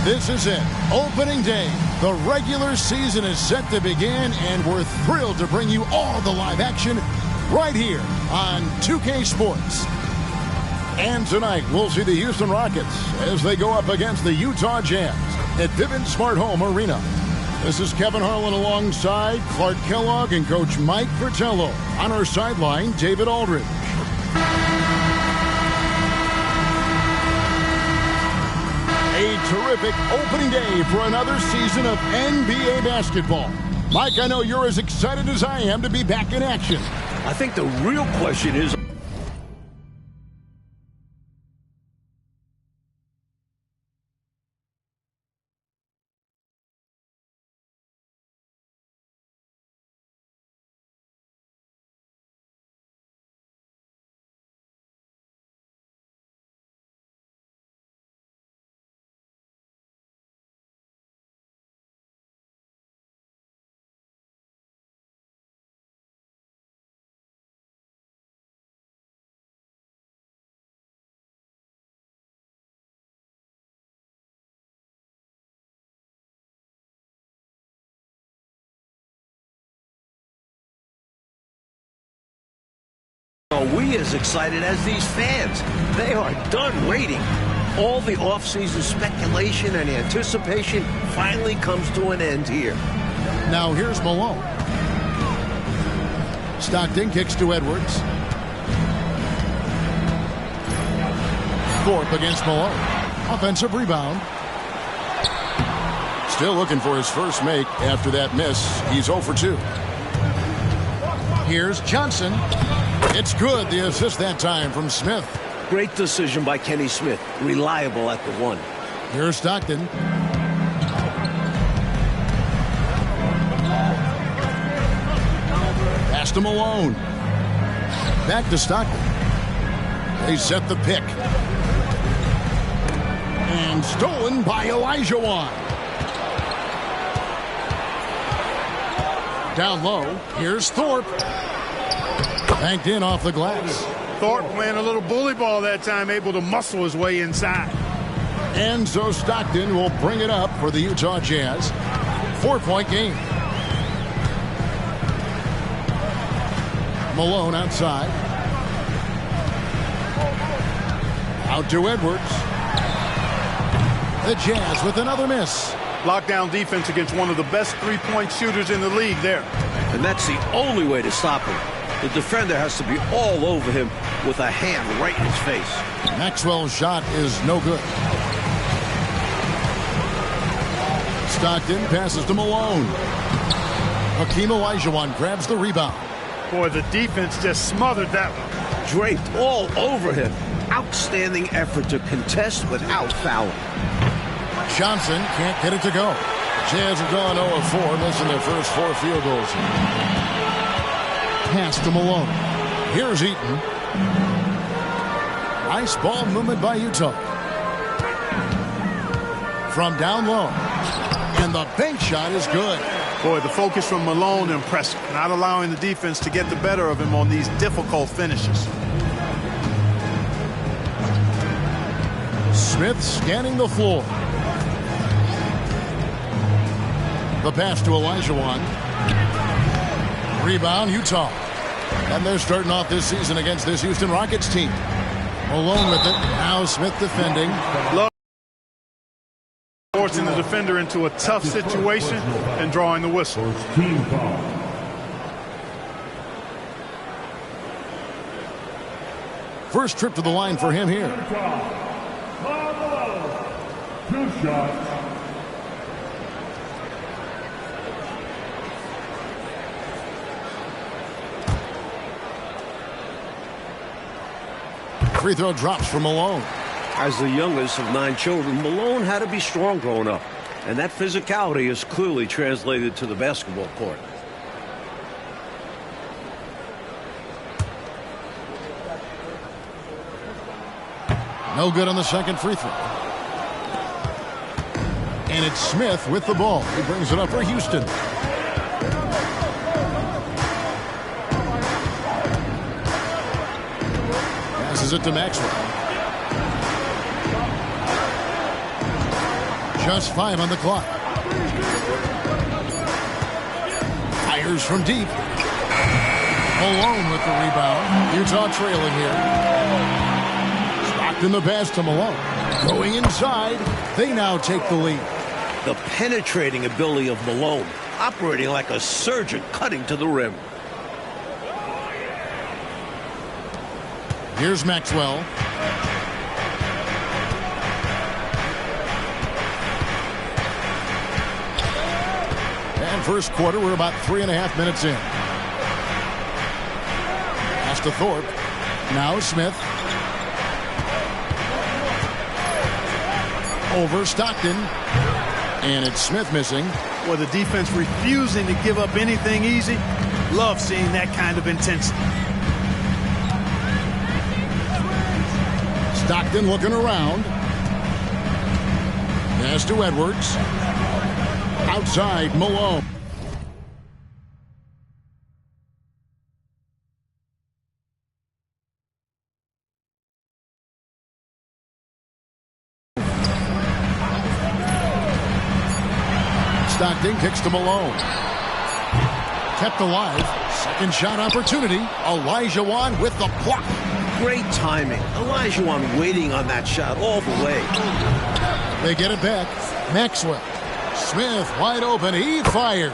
This is it. Opening day. The regular season is set to begin, and we're thrilled to bring you all the live action right here on 2K Sports. And tonight, we'll see the Houston Rockets as they go up against the Utah Jazz at Vivint Smart Home Arena. This is Kevin Harlan alongside Clark Kellogg and Coach Mike Fratello. On our sideline, David Aldridge. A terrific opening day for another season of NBA basketball. Mike, I know you're as excited as I am to be back in action. I think the real question is... Are we as excited as these fans? They are done waiting. All the offseason speculation and anticipation finally comes to an end here. Now here's Malone. Stockton kicks to Edwards. Thorpe against Malone. Offensive rebound. Still looking for his first make after that miss. He's 0 for 2. Here's Johnson. It's good, the assist that time from Smith. Great decision by Kenny Smith. Reliable at the one. Here's Stockton. Pass to Malone. Back to Stockton. They set the pick. And stolen by Olajuwon. Down low. Here's Thorpe. Banked in off the glass. Thorpe playing a little bully ball that time, able to muscle his way inside. And so Stockton will bring it up for the Utah Jazz. 4-point game. Malone outside. Out to Edwards. The Jazz with another miss. Lockdown defense against one of the best three-point shooters in the league there. And that's the only way to stop him. The defender has to be all over him with a hand right in his face. Maxwell's shot is no good. Stockton passes to Malone. Hakeem Olajuwon grabs the rebound. Boy, the defense just smothered that one. Draped all over him. Outstanding effort to contest without fouling. Johnson can't get it to go. Jazz have gone 0 of 4, missing their first 4 field goals. Pass to Malone. Here's Eaton. Nice ball movement by Utah. From down low. And the bank shot is good. Boy, the focus from Malone impressive. Not allowing the defense to get the better of him on these difficult finishes. Smith scanning the floor. The pass to Olajuwon. Rebound, Utah. And they're starting off this season against this Houston Rockets team. Malone with it. Now Smith defending. Forcing the defender into a tough situation and drawing the whistle. First trip to the line for him here. 2 shots. Free throw drops for Malone. As the youngest of 9 children, Malone had to be strong growing up, and that physicality is clearly translated to the basketball court. No good on the second free throw. And it's Smith with the ball. He brings it up for Houston. Passes it to Maxwell. Just 5 on the clock. Fires from deep. Malone with the rebound. Utah trailing here. In the pass to Malone. Going inside, they now take the lead. The penetrating ability of Malone, operating like a surgeon cutting to the rim. Here's Maxwell. And first quarter, we're about 3.5 minutes in. Pass to Thorpe. Now Smith. Over Stockton. And it's Smith missing. Well, the defense refusing to give up anything easy. Love seeing that kind of intensity. Stockton looking around. Pass to Edwards. Outside, Malone. Stockton kicks to Malone. Kept alive. Second shot opportunity. Olajuwon with the block. Great timing. Olajuwon waiting on that shot all the way. They get it back. Maxwell. Smith wide open. He fires.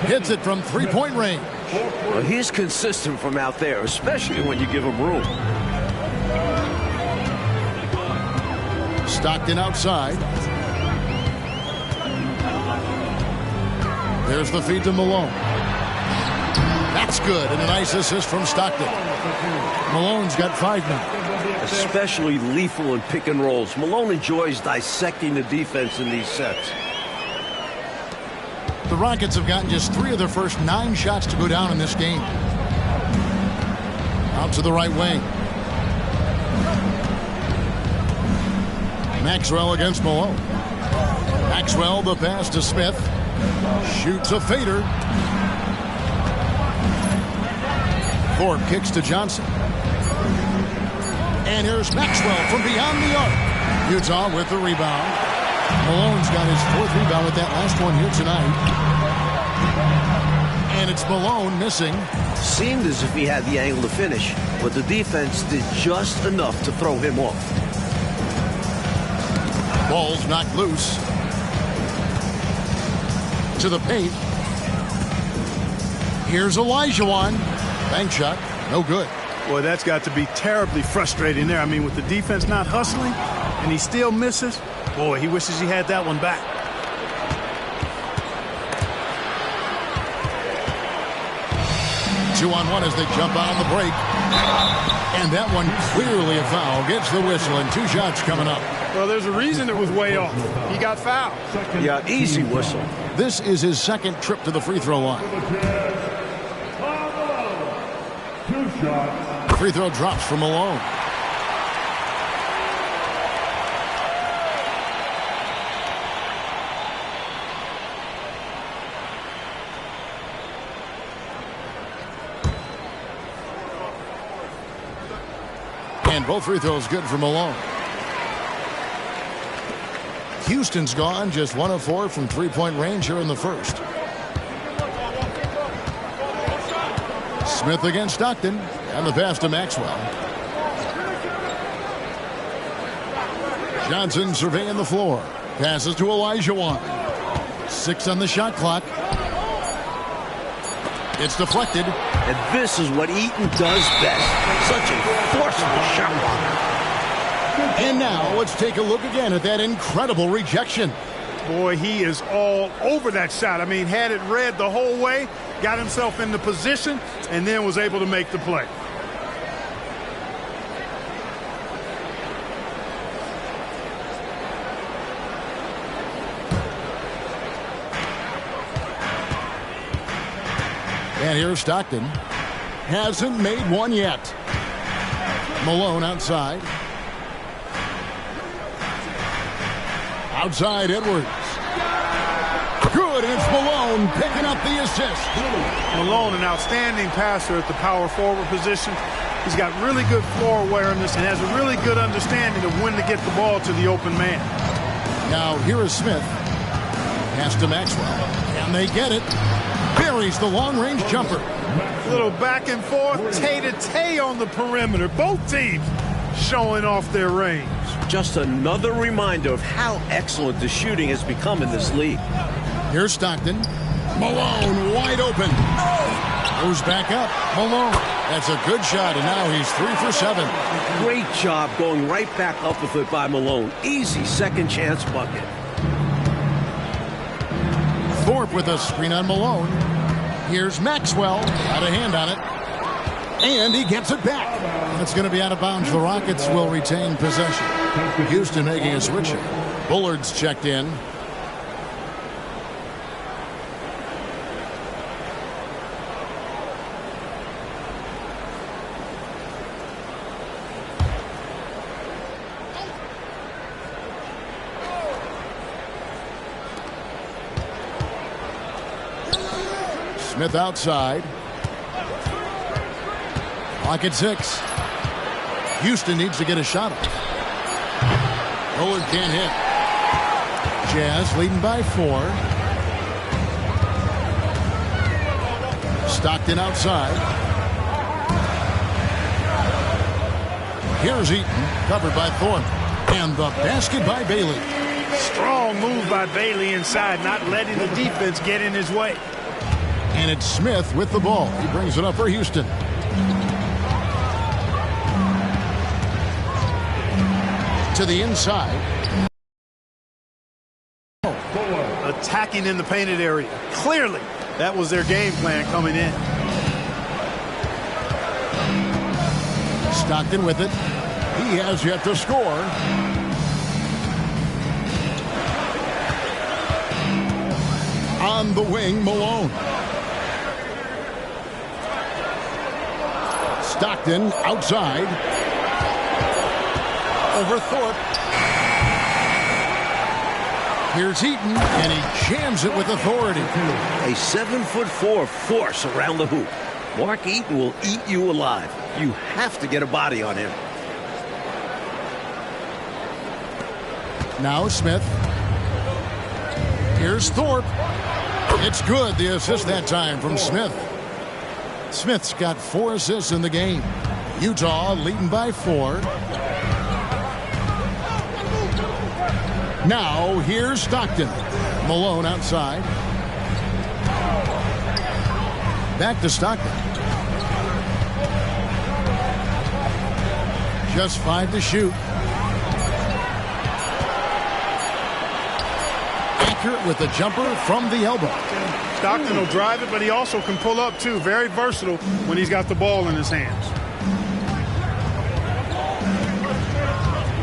Hits it from three-point range. Well, he's consistent from out there, especially when you give him room. Stockton outside. There's the feed to Malone. That's good, and a nice assist from Stockton. Malone's got 5 now. Especially lethal in pick and rolls. Malone enjoys dissecting the defense in these sets. The Rockets have gotten just 3 of their first 9 shots to go down in this game. Out to the right wing. Maxwell against Malone. Maxwell, the pass to Smith. Shoots a fader. Thorpe kicks to Johnson. And here's Maxwell from beyond the arc. Utah with the rebound. Malone's got his 4th rebound with that last one here tonight. And it's Malone missing. Seemed as if he had the angle to finish, but the defense did just enough to throw him off. Ball's knocked loose. To the paint. Here's Olajuwon. Bank shot. No good. Boy, that's got to be terribly frustrating there. I mean, with the defense not hustling and he still misses, boy, he wishes he had that one back. Two on one as they jump out on the break. And that one clearly a foul. Gets the whistle and 2 shots coming up. Well, there's a reason it was way off. He got fouled. Yeah, easy whistle. This is his 2nd trip to the free throw line. 2 shots. Free throw drops for Malone. And both free throws good for Malone. Houston's gone just 1 of 4 from 3-point range here in the first. Smith against Stockton, and the pass to Maxwell. Johnson surveying the floor. Passes to Olajuwon. 6 on the shot clock. It's deflected. And this is what Eaton does best. Such a forceful shot blocker. And now let's take a look again at that incredible rejection. Boy, he is all over that shot. I mean, had it read the whole way, got himself in the position, and then was able to make the play. And here's Stockton. Hasn't made one yet. Malone outside. Outside Edwards. Good, and it's Malone picking up the assist. Malone, an outstanding passer at the power forward position. He's got really good floor awareness and has a really good understanding of when to get the ball to the open man. Now here is Smith. Pass to Maxwell. And they get it. Buries the long-range jumper. A little back and forth, tay-to-tay on the perimeter. Both teams showing off their range. Just another reminder of how excellent the shooting has become in this league. Here's Stockton. Malone wide open. Goes back up. Malone. That's a good shot, and now he's 3 for 7. Great job going right back up with it by Malone. Easy second chance bucket. Thorpe with a screen on Malone. Here's Maxwell. Got a hand on it. And he gets it back. It's going to be out of bounds. The Rockets will retain possession. Houston making a switch. Bullard's checked in. Smith outside. Clock at 6. Houston needs to get a shot up. Bullard can't hit. Jazz leading by 4. Stockton outside. Here's Eaton, covered by Thorpe. And the basket by Bailey. Strong move by Bailey inside, not letting the defense get in his way. And it's Smith with the ball. He brings it up for Houston. To the inside. Attacking in the painted area. Clearly, that was their game plan coming in. Stockton with it. He has yet to score. On the wing, Malone. Stockton outside. Over Thorpe. Here's Eaton, and he jams it with authority. A 7'4" force around the hoop. Mark Eaton will eat you alive. You have to get a body on him. Now Smith. Here's Thorpe. It's good. The assist that time from Smith. Smith's got 4 assists in the game. Utah leading by 4. Now here's Stockton. Malone outside. Back to Stockton. Just 5 to shoot. Accurate with the jumper from the elbow. Stockton will drive it, but he also can pull up too. Very versatile when he's got the ball in his hands.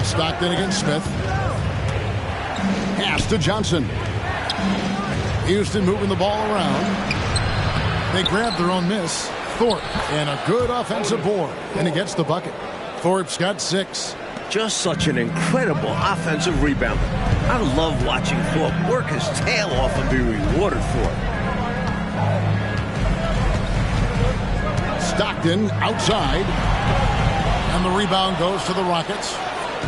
Stockton against Smith. Pass to Johnson. Houston moving the ball around. They grab their own miss. Thorpe, and a good offensive board, and he gets the bucket. Thorpe's got 6. Just such an incredible offensive rebounder. I love watching Thorpe work his tail off and be rewarded for it. Stockton outside. And the rebound goes to the Rockets.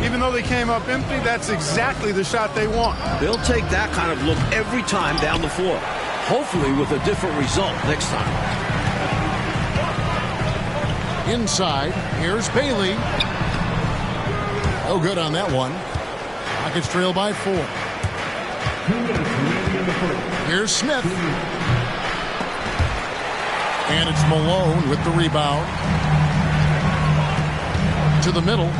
Even though they came up empty, that's exactly the shot they want. They'll take that kind of look every time down the floor. Hopefully with a different result next time. Inside, here's Bailey. No good on that one. Rockets trail by 4. Here's Smith. And it's Malone with the rebound. To the middle.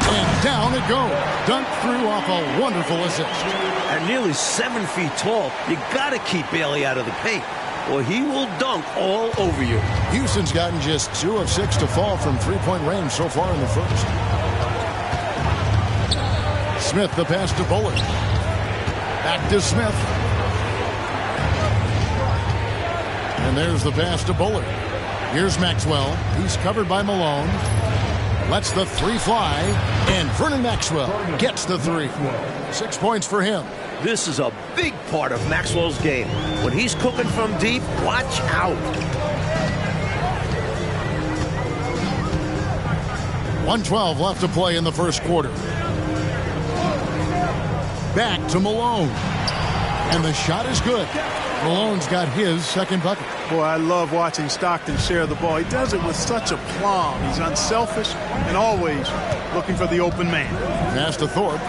And Down it goes. Dunked through off a wonderful assist. At nearly 7 feet tall, you got to keep Bailey out of the paint, or he will dunk all over you. Houston's gotten just 2 of 6 to fall from three-point range so far in the first. Smith the pass to Bullard. Back to Smith. And there's the pass to Bullard. Here's Maxwell. He's covered by Malone. Lets the three fly. And Vernon Maxwell gets the three. 6 points for him. This is a big part of Maxwell's game. When he's cooking from deep, watch out. 1:12 left to play in the first quarter. Back to Malone. And the shot is good. Malone's got his second bucket. Boy, I love watching Stockton share the ball. He does it with such a plum. He's unselfish and always looking for the open man. Pass to Thorpe.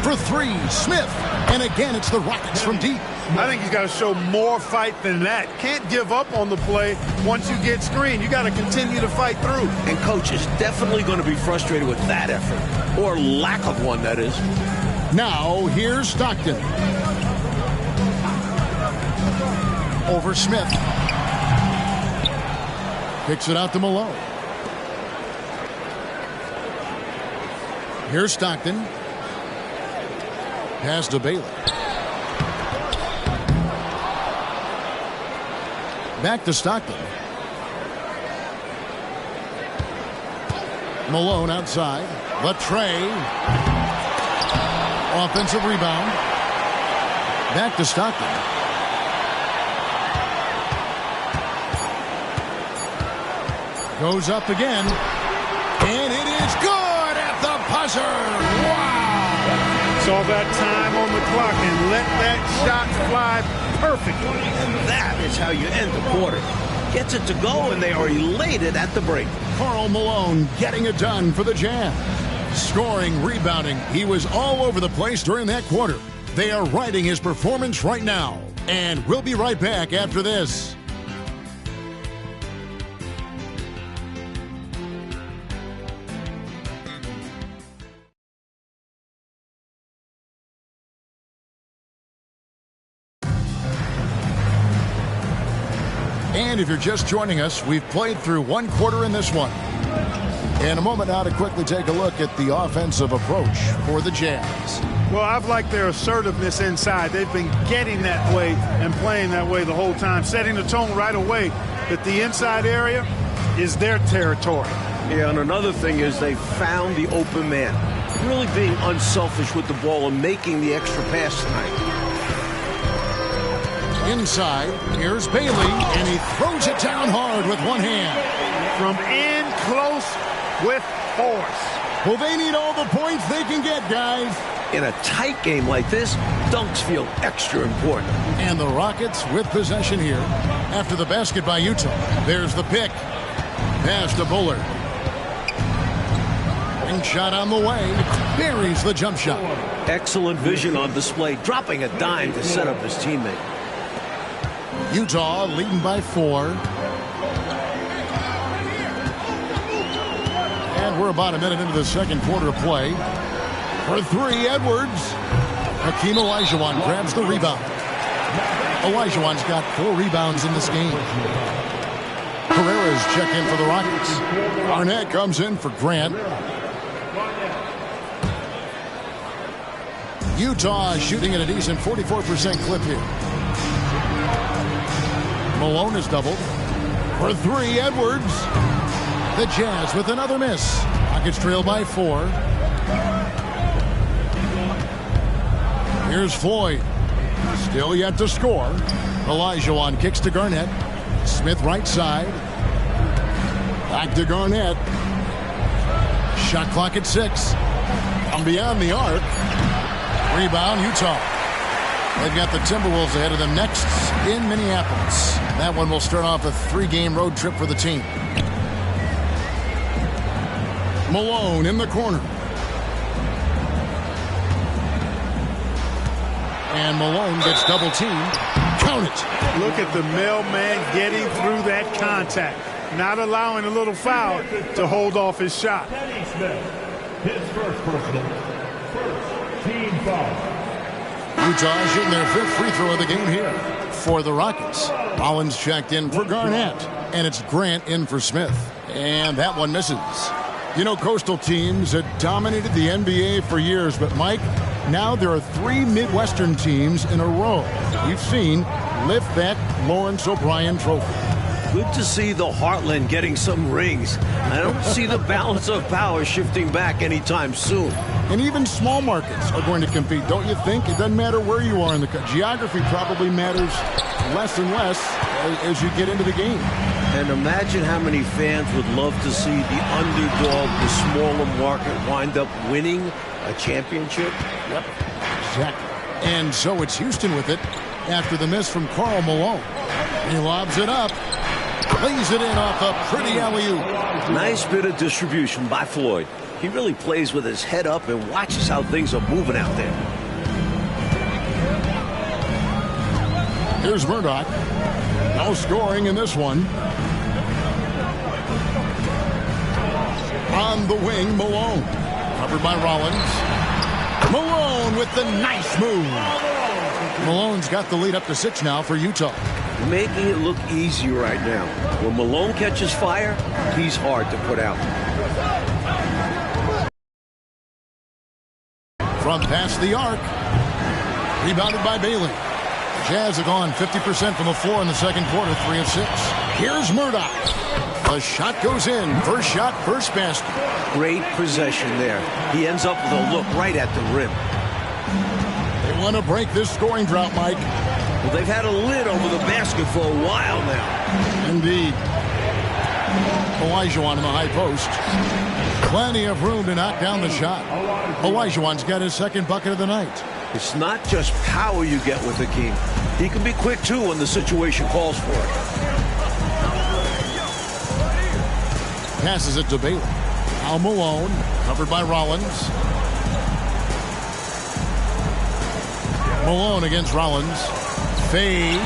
For three, Smith. And again, it's the Rockets from deep. I think he's got to show more fight than that. Can't give up on the play once you get screened. You got to continue to fight through. And coach is definitely going to be frustrated with that effort, or lack of one, that is. Now, here's Stockton. Over Smith. Kicks it out to Malone. Here's Stockton. Pass to Bailey. Back to Stockton. Malone outside. Latrey. Offensive rebound. Back to Stockton. Goes up again. And it is good at the buzzer. Wow. Saw that time on the clock and let that shot fly perfectly. And that is how you end the quarter. Gets it to go, and they are elated at the break. Karl Malone getting it done for the Jazz. Scoring, rebounding. He was all over the place during that quarter. They are riding his performance right now. And we'll be right back after this. And if you're just joining us, we've played through one quarter in this one. In a moment now to quickly take a look at the offensive approach for the Jazz. Well, I've liked their assertiveness inside. They've been getting that way and playing that way the whole time, setting the tone right away that the inside area is their territory. Yeah, and another thing is they found the open man. Really being unselfish with the ball and making the extra pass tonight. Inside, here's Bailey, and he throws it down hard with one hand. From in close with force. Well, they need all the points they can get, guys. In a tight game like this, dunks feel extra important. And the Rockets with possession here after the basket by Utah. There's the pick. Pass to Bullard. And shot on the way. Buries the jump shot. Excellent vision on display, dropping a dime to set up his teammate. Utah leading by 4. And we're about a minute into the second quarter of play. For three, Edwards. Hakeem Olajuwon grabs the rebound. Olajuwon's got 4 rebounds in this game. Herrera's check in for the Rockets. Garnett comes in for Grant. Utah shooting at a decent 44% clip here. Malone is doubled. For three, Edwards. The Jazz with another miss. Rockets trail by 4. Here's Floyd. Still yet to score. Olajuwon kicks to Garnett. Smith right side. Back to Garnett. Shot clock at 6. From beyond the arc. Rebound, Utah. They've got the Timberwolves ahead of them next in Minneapolis. That one will start off a 3-game road trip for the team. Malone in the corner. And Malone gets double teamed. Count it. Look at the mailman getting through that contact. not allowing a little foul to hold off his shot. Kenny Smith, his first personal, first team foul. Utah shooting their 5th free throw of the game here for the Rockets. Rollins checked in for Garnett, and it's Grant in for Smith. And that one misses. You know, Coastal teams had dominated the NBA for years, but Mike, now there are 3 Midwestern teams in a row we've seen lift that Lawrence O'Brien trophy. Good to see the Heartland getting some rings. I don't see the balance of power shifting back anytime soon. And even small markets are going to compete, don't you think? It doesn't matter where you are in the country. Geography probably matters less and less as you get into the game. And imagine how many fans would love to see the underdog, the smaller market, wind up winning a championship. Yep, exactly. And so it's Houston with it after the miss from Karl Malone. He lobs it up, lays it in off a pretty alley-oop. Nice bit of distribution by Floyd. He really plays with his head up and watches how things are moving out there. Here's Murdoch. No scoring in this one. On the wing, Malone. Covered by Rollins. Malone with the nice move. Malone's got the lead up to 6 now for Utah. Making it look easy right now. When Malone catches fire, he's hard to put out. From past the arc. Rebounded by Bailey. Jazz have gone 50% from the floor in the second quarter, 3 of 6. Here's Murdoch. The shot goes in. First shot, first basket. Great possession there. He ends up with a look right at the rim. They want to break this scoring drought, Mike. Well, they've had a lid over the basket for a while now. Indeed. Olajuwon in the high post. Plenty of room to knock down the shot. Olajuwon's got his second bucket of the night. It's not just power you get with Hakeem. He can be quick, too, when the situation calls for it. Passes it to Bailey. Al Malone, covered by Rollins. Malone against Rollins. Fades.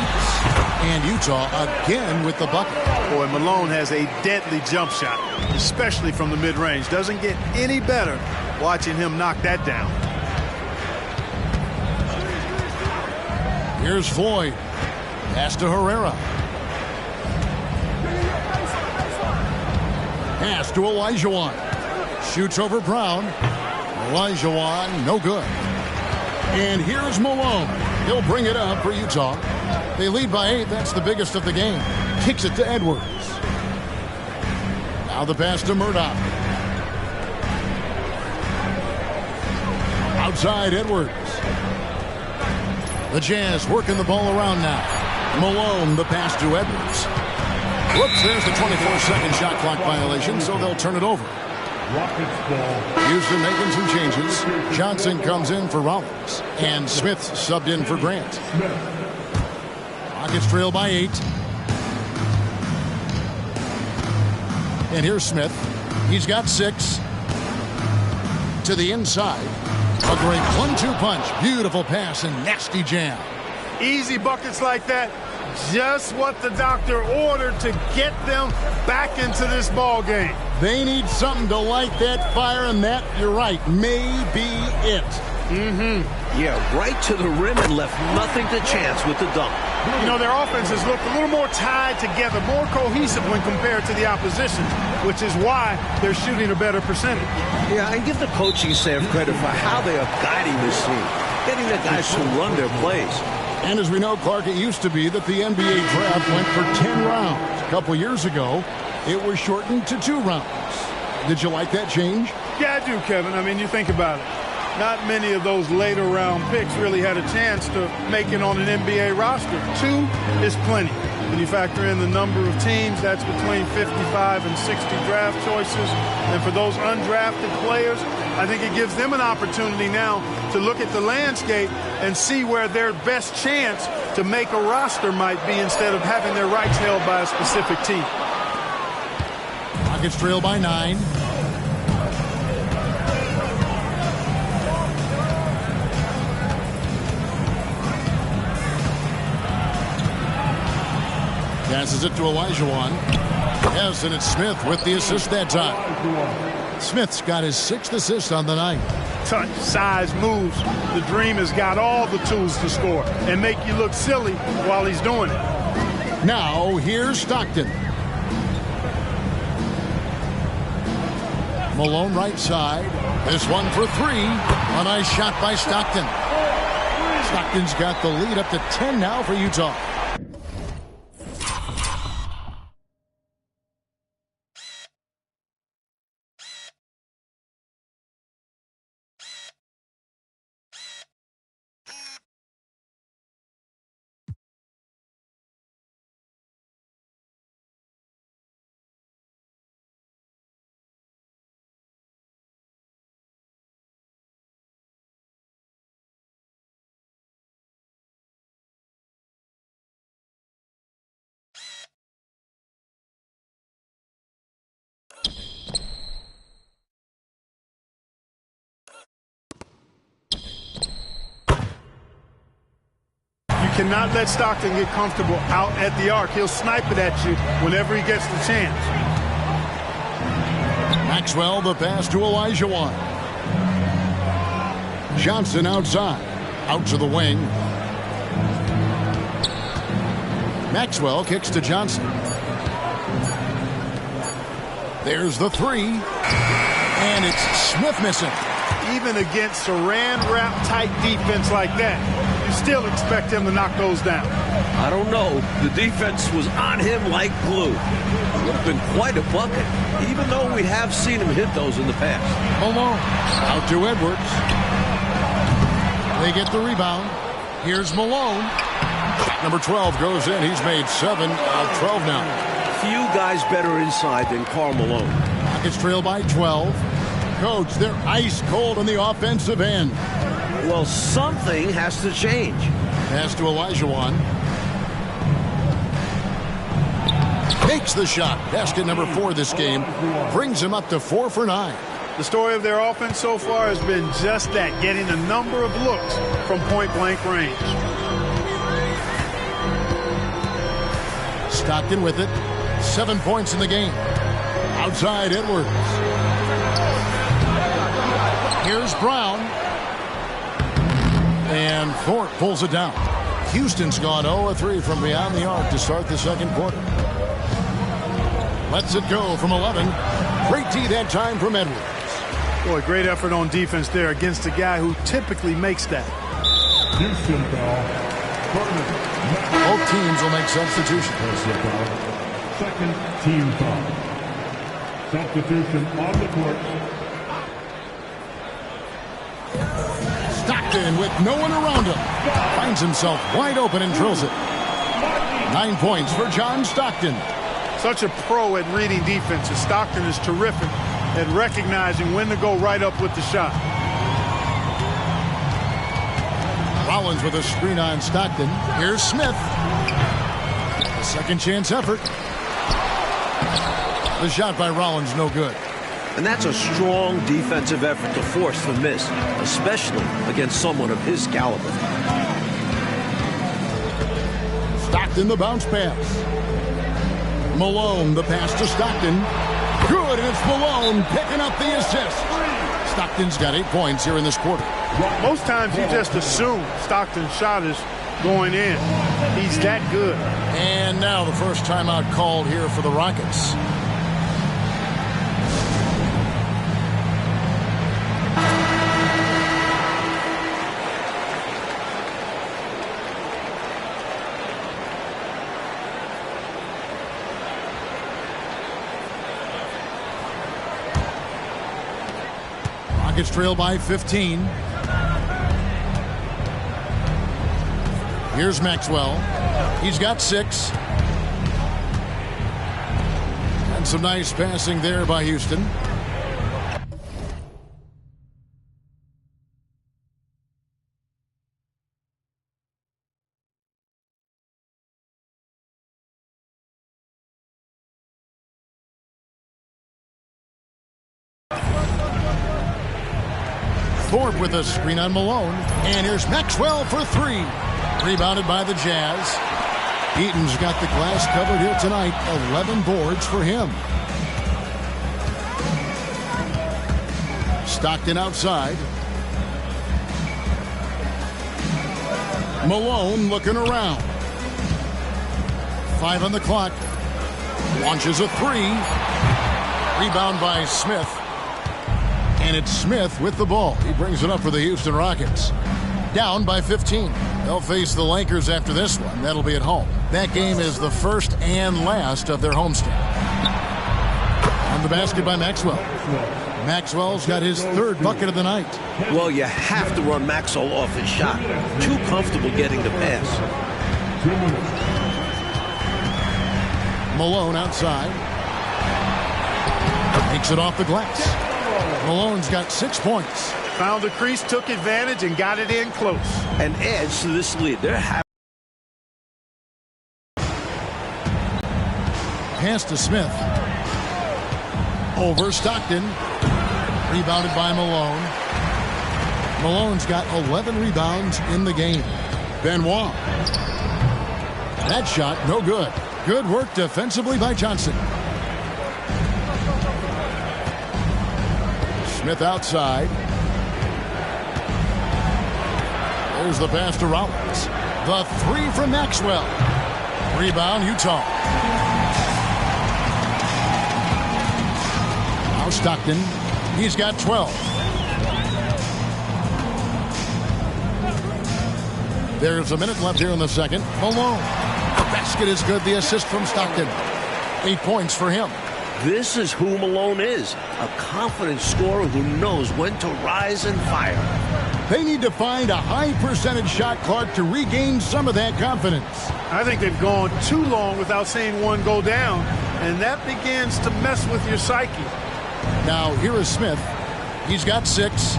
And Utah again with the bucket. Boy, Malone has a deadly jump shot, especially from the mid-range. Doesn't get any better watching him knock that down. Here's Floyd. Pass to Herrera. Pass to Olajuwon. Shoots over Brown. Olajuwon, no good. And here's Malone. He'll bring it up for Utah. They lead by 8. That's the biggest of the game. Kicks it to Edwards. Now the pass to Murdoch. Outside Edwards. The Jazz working the ball around now. Malone, the pass to Edwards. Whoops, there's the 24-second shot clock violation, so they'll turn it over. Rockets ball. Houston making some changes. Johnson comes in for Rollins. And Smith subbed in for Grant. Rockets trail by 8. And here's Smith. He's got 6. To the inside. A great 1-2 punch. Beautiful pass and nasty jam. Easy buckets like that. Just what the doctor ordered to get them back into this ball game. They need something to light that fire, and that, you're right, may be it. Yeah, right to the rim and left nothing to chance with the dunk. You know, their offenses look a little more tied together, more cohesive when compared to the opposition, which is why they're shooting a better percentage. Yeah, I give the coaching staff credit for how they are guiding this team, getting the guys to run their plays. And as we know, Clark, it used to be that the NBA draft went for 10 rounds. A couple years ago, it was shortened to 2 rounds. Did you like that change? Yeah, I do, Kevin. I mean, you think about it. Not many of those later round picks really had a chance to make it on an NBA roster. 2 is plenty. When you factor in the number of teams, that's between 55 and 60 draft choices. And for those undrafted players, I think it gives them an opportunity now to look at the landscape and see where their best chance to make a roster might be instead of having their rights held by a specific team. Rockets trail by 9. Passes it to Olajuwon. Yes, and it's Smith with the assist that time. Smith's got his 6th assist on the night. Touch, size, moves. The Dream has got all the tools to score and make you look silly while he's doing it. Now, here's Stockton. Malone right side. This one for 3. A nice shot by Stockton. Stockton's got the lead up to 10 now for Utah. Cannot let Stockton get comfortable out at the arc. He'll snipe it at you whenever he gets the chance. Maxwell, the pass to Elijah Wan. Johnson outside. Out to the wing. Maxwell kicks to Johnson. There's the 3. And it's Smith missing. Even against Saran wrap tight defense like that, you still expect him to knock those down. I don't know. The defense was on him like glue. It would have been quite a bucket, even though we have seen him hit those in the past. Malone out to Edwards. They get the rebound. Here's Malone. Number 12 goes in. He's made 7 out of 12 now. Few guys better inside than Karl Malone. Rockets trail by 12. Coach, they're ice cold on the offensive end. Well, something has to change. Pass to Elijah Wan. Takes the shot. Basket number 4 this game. Brings him up to 4 for 9. The story of their offense so far has been just that, getting a number of looks from point-blank range. Stockton with it. 7 points in the game. Outside Edwards. Here's Brown. And Thorpe pulls it down. Houston's gone 0-3 from beyond the arc to start the second quarter. Lets it go from 11. Great D that time from Edwards. Boy, great effort on defense there against a guy who typically makes that. Houston foul. Both teams will make substitutions. Second team foul. Substitution on the court. Stockton with no one around him. Finds himself wide open and drills it. 9 points for John Stockton. Such a pro at reading defenses. Stockton is terrific at recognizing when to go right up with the shot. Rollins with a screen on Stockton. Here's Smith. A second chance effort. The shot by Rollins no good. And that's a strong defensive effort to force the miss, especially against someone of his caliber. Stockton the bounce pass. Malone the pass to Stockton. Good, and it's Malone picking up the assist. Stockton's got 8 points here in this quarter. Most times you just assume Stockton's shot is going in. He's that good. And now the first timeout called here for the Rockets. Rockets trail by 15. Here's Maxwell. He's got 6. And some nice passing there by Houston. Thorpe with a screen on Malone. And here's Maxwell for 3. Rebounded by the Jazz. Eaton's got the glass covered here tonight. 11 boards for him. Stockton outside. Malone looking around. 5 on the clock. Launches a 3. Rebound by Smith. And it's Smith with the ball. He brings it up for the Houston Rockets. Down by 15. They'll face the Lakers after this one. That'll be at home. That game is the first and last of their homestand. On the basket by Maxwell. Maxwell's got his 3rd bucket of the night. Well, you have to run Maxwell off his shot. Too comfortable getting the pass. Malone outside. Takes it off the glass. Malone's got 6 points. Found the crease, took advantage, and got it in close. And adds to this lead. Pass to Smith. Over Stockton. Rebounded by Malone. Malone's got 11 rebounds in the game. Benoit. That shot, no good. Good work defensively by Johnson. Smith outside. There's the pass to Rollins. The 3 from Maxwell. Rebound, Utah. Now Stockton. He's got 12. There's a minute left here in the second. Malone. The basket is good. The assist from Stockton. 8 points for him. This is who Malone is. A confident scorer who knows when to rise and fire. They need to find a high percentage shot, Clark, to regain some of that confidence. I think they've gone too long without seeing one go down, and that begins to mess with your psyche. Now, here is Smith. He's got 6.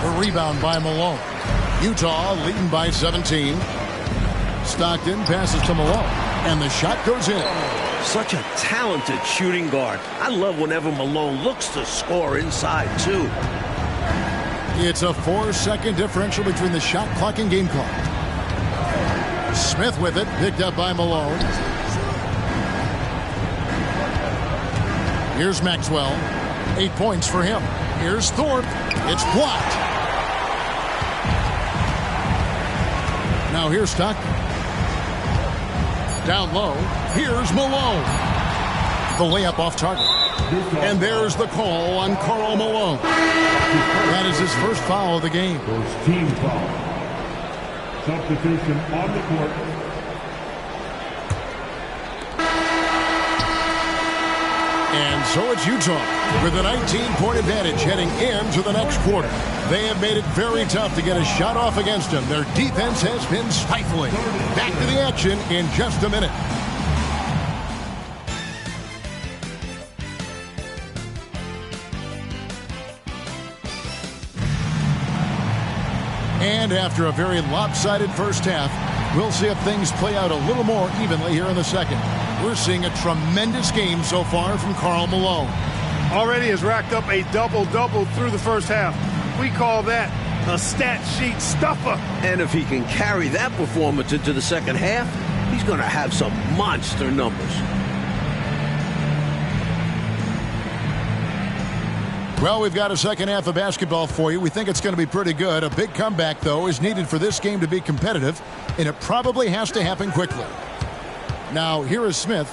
A rebound by Malone. Utah leading by 17. Stockton passes to Malone, and the shot goes in. Such a talented shooting guard. I love whenever Malone looks to score inside, too. It's a 4-second differential between the shot clock and game clock. Smith with it, picked up by Malone. Here's Maxwell. 8 points for him. Here's Thorpe. It's blocked. Now here's Stockton. Down low. Here's Malone. The layup off target. And there's the call on Karl Malone. That is his first foul of the game. First team foul. Substitution on the court. And so it's Utah with a 19-point advantage heading into the next quarter. They have made it very tough to get a shot off against them. Their defense has been stifling. Back to the action in just a minute. And after a very lopsided first half, we'll see if things play out a little more evenly here in the second. We're seeing a tremendous game so far from Karl Malone. Already has racked up a double-double through the first half. We call that a stat sheet stuffer. And if he can carry that performance into the second half, he's going to have some monster numbers. Well, we've got a second half of basketball for you. We think it's going to be pretty good. A big comeback, though, is needed for this game to be competitive, and it probably has to happen quickly. Now, here is Smith.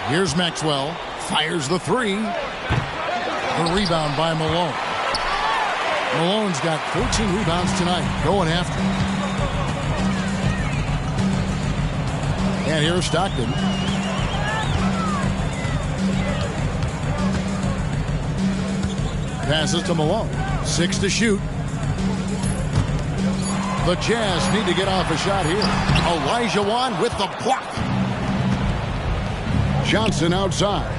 Here's Maxwell. Fires the 3. The rebound by Malone. Malone's got 13 rebounds tonight. Going after him. And here's Stockton. Passes to Malone. 6 to shoot. The Jazz need to get off a shot here. Olajuwon with the block. Johnson outside.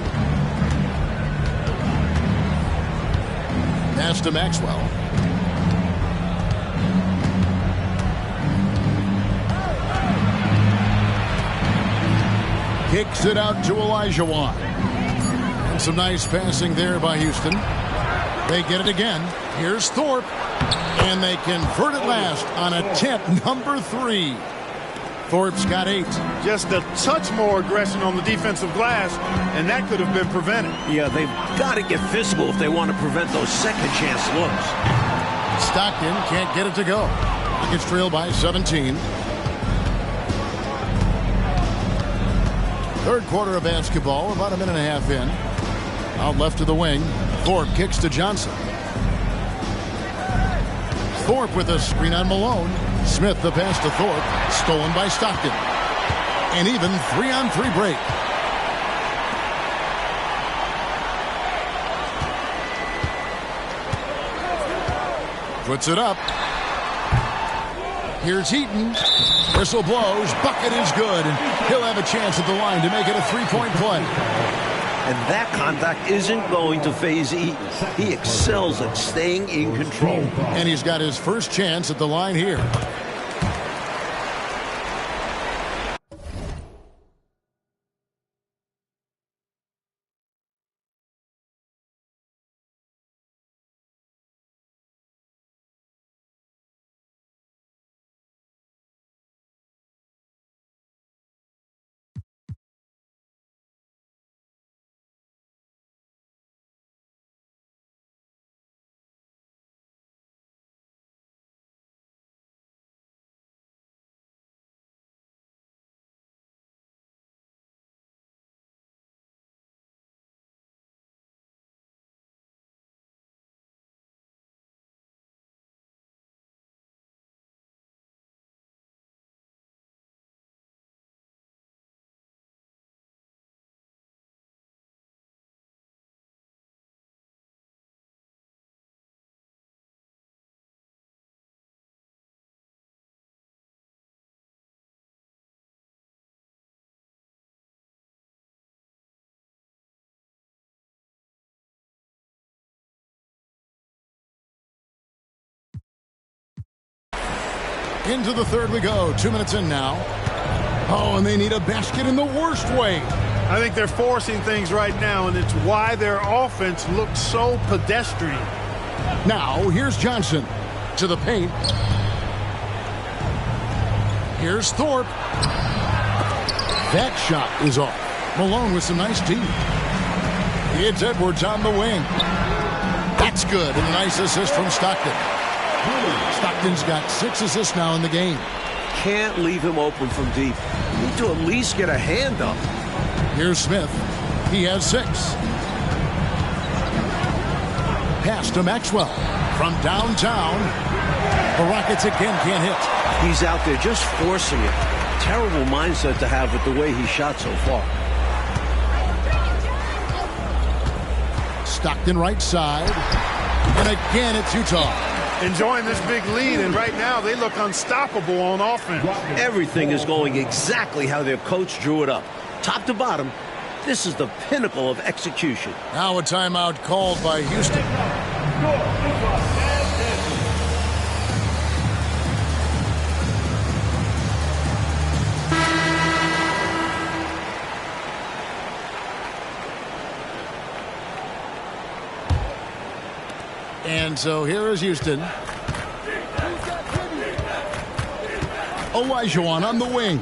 Pass to Maxwell. Kicks it out to Olajuwon. And some nice passing there by Houston. They get it again. Here's Thorpe. And they convert it last on attempt number 3. Thorpe's got 8. Just a touch more aggression on the defensive glass, and that could have been prevented. Yeah, they've got to get physical if they want to prevent those second chance looks. Stockton can't get it to go. Rockets trail by 17. Third quarter of basketball, about a minute and a half in. Out left to the wing. Thorpe kicks to Johnson. Thorpe with a screen on Malone. Smith the pass to Thorpe. Stolen by Stockton. An even 3-on-3 break. Puts it up. Here's Heaton. Whistle blows. Bucket is good. And he'll have a chance at the line to make it a 3-point play. And that contact isn't going to faze Eaton. He excels at staying in control. And he's got his first chance at the line here. Into the third we go. 2 minutes in now. Oh, and they need a basket in the worst way. I think they're forcing things right now, and it's why their offense looks so pedestrian. Now, here's Johnson to the paint. Here's Thorpe. That shot is off. Malone with some nice D. It's Edwards on the wing. That's good. And a nice assist from Stockton. Stockton's got 6 assists now in the game. Can't leave him open from deep. Need to at least get a hand up. Here's Smith. He has 6. Pass to Maxwell from downtown. The Rockets again can't hit. He's out there just forcing it. Terrible mindset to have with the way he shot so far. Stockton right side. And again it's Utah. Enjoying this big lead, and right now they look unstoppable on offense. Everything is going exactly how their coach drew it up. Top to bottom, this is the pinnacle of execution. Now a timeout called by Houston. And so here is Houston. Olajuwon on the wing.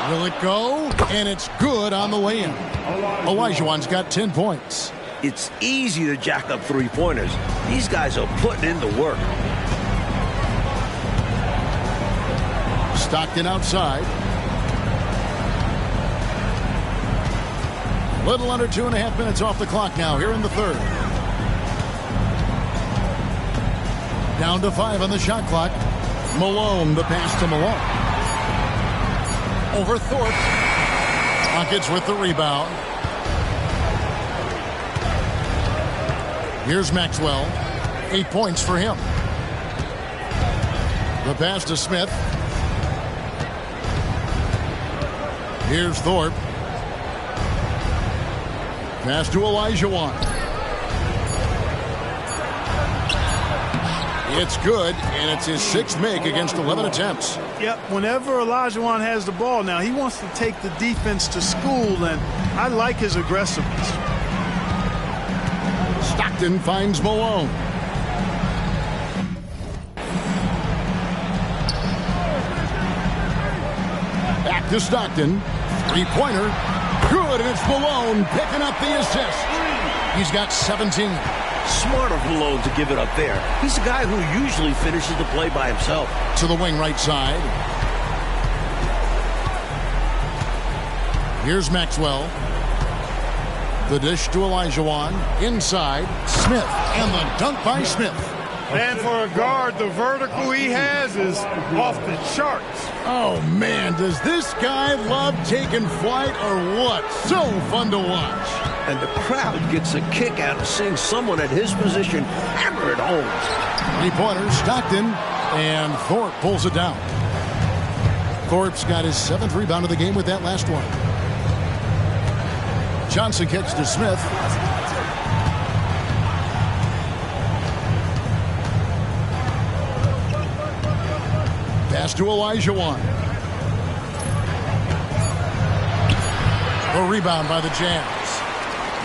Will it go? And it's good on the way in. Olajuwon's got 10 points. It's easy to jack up three-pointers. These guys are putting in the work. Stockton outside. Little under 2.5 minutes off the clock now here in the third. Down to 5 on the shot clock. Malone, the pass to Malone. Over Thorpe. Rockets with the rebound. Here's Maxwell. 8 points for him. The pass to Smith. Here's Thorpe. Pass to Olajuwon. It's good, and it's his 6th make against 11 attempts. Yep, whenever Olajuwon has the ball now, he wants to take the defense to school, and I like his aggressiveness. Stockton finds Malone. Back to Stockton. Three-pointer. Good, and it's Malone picking up the assist. He's got 17. Smart of Malone to give it up there. He's a guy who usually finishes the play by himself. To the wing right side. Here's Maxwell. The dish to Olajuwon. Inside. Smith. And the dunk by Smith. And for a guard, the vertical he has is off the charts. Oh, man, does this guy love taking flight or what? So fun to watch. And the crowd gets a kick out of seeing someone at his position hammer it home. Three-pointer, Stockton, and Thorpe pulls it down. Thorpe's got his 7th rebound of the game with that last one. Johnson kicks to Smith. Pass to Olajuwon. The rebound by the Jazz.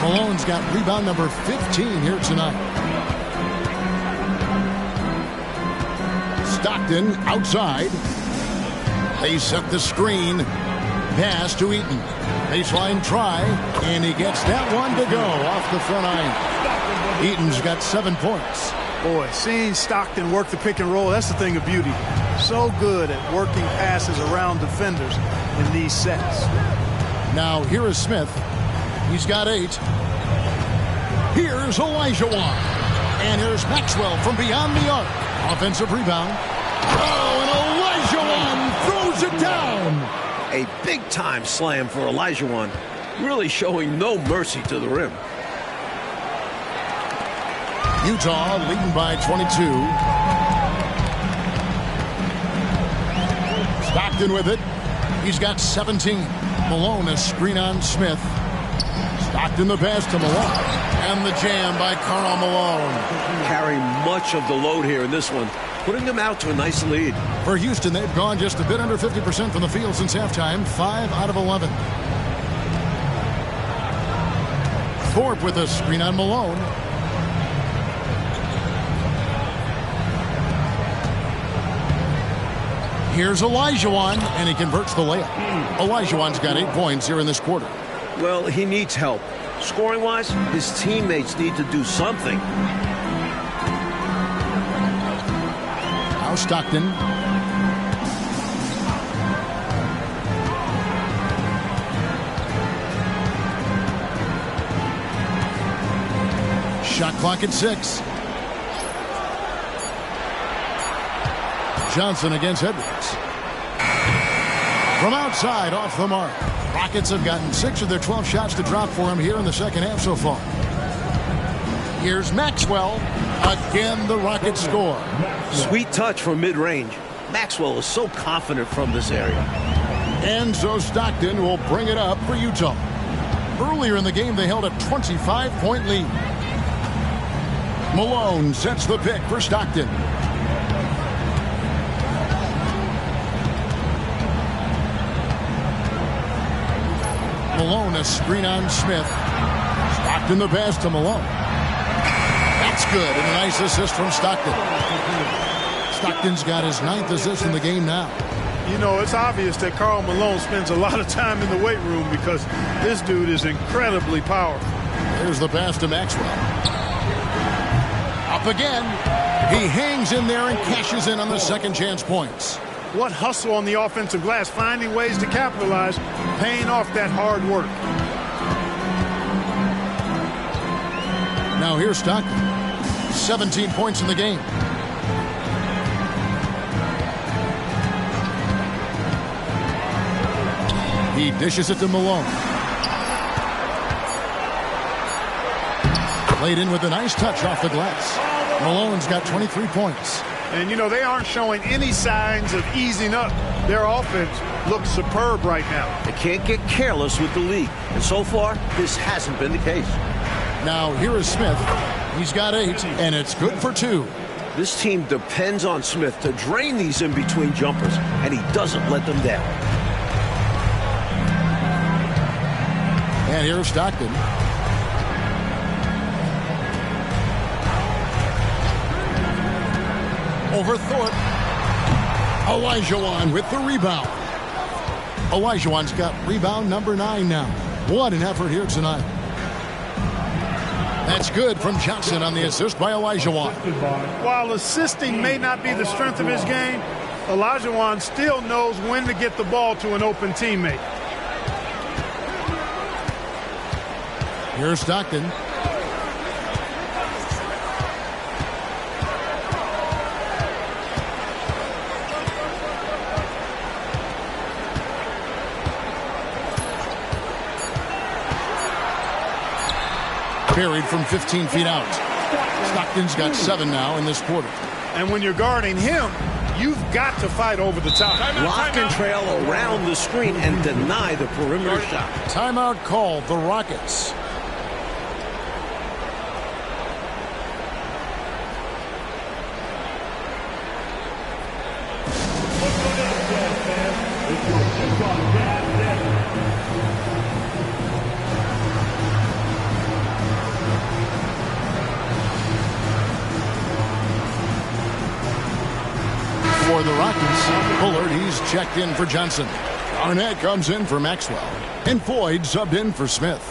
Malone's got rebound number 15 here tonight. Stockton outside. They set the screen. Pass to Eaton. Baseline try, and he gets that one to go off the front iron. Eaton's got 7 points. Boy, seeing Stockton work the pick and roll, that's the thing of beauty. So good at working passes around defenders in these sets. Now here is Smith. He's got 8. Here's Olajuwon. And here's Maxwell from beyond the arc. Offensive rebound. Oh, and Olajuwon throws it down. A big-time slam for Olajuwon, really showing no mercy to the rim. Utah leading by 22. Stockton with it. He's got 17. Malone a screen on Smith. Stockton the pass to Malone. And the jam by Karl Malone. Carrying much of the load here in this one, putting them out to a nice lead. For Houston, they've gone just a bit under 50% from the field since halftime. 5 out of 11. Thorpe with a screen on Malone. Here's Olajuwon, and he converts the layup. Olajuwon's got 8 points here in this quarter. Well, he needs help. Scoring-wise, his teammates need to do something. Now Stockton. Shot clock at 6. Johnson against Edwards. From outside, off the mark. Rockets have gotten 6 of their 12 shots to drop for him here in the second half so far. Here's Maxwell. Again, the Rockets score. Sweet touch from mid-range. Maxwell is so confident from this area. And so Stockton will bring it up for Utah. Earlier in the game, they held a 25-point lead. Malone sets the pick for Stockton. Malone a screen on Smith. Stockton the pass to Malone. That's good, and a nice assist from Stockton. Stockton's got his 9th assist in the game now. You know, it's obvious that Karl Malone spends a lot of time in the weight room because this dude is incredibly powerful. There's the pass to Maxwell. Up again. He hangs in there and cashes in on the second chance points. What hustle on the offensive glass, finding ways to capitalize, paying off that hard work. Now here's Stockton. 17 points in the game. He dishes it to Malone. Laid in with a nice touch off the glass. Malone's got 23 points. And, you know, they aren't showing any signs of easing up. Their offense looks superb right now. They can't get careless with the lead. And so far, this hasn't been the case. Now, here is Smith. He's got 8, and it's good for 2. This team depends on Smith to drain these in-between jumpers, and he doesn't let them down. And here's Stockton. Over Thorpe. Olajuwon with the rebound. Olajuwon's got rebound number 9 now. What an effort here tonight. That's good from Johnson on the assist by Olajuwon. While assisting may not be the strength of his game, Olajuwon still knows when to get the ball to an open teammate. Here's Stockton. Buried from 15 feet out. Stockton's got 7 now in this quarter. And when you're guarding him, you've got to fight over the top. Lock and trail around the screen and deny the perimeter shot. Timeout called, the Rockets. For the Rockets, Bullard, he's checked in for Johnson. Arnett comes in for Maxwell. And Floyd subbed in for Smith.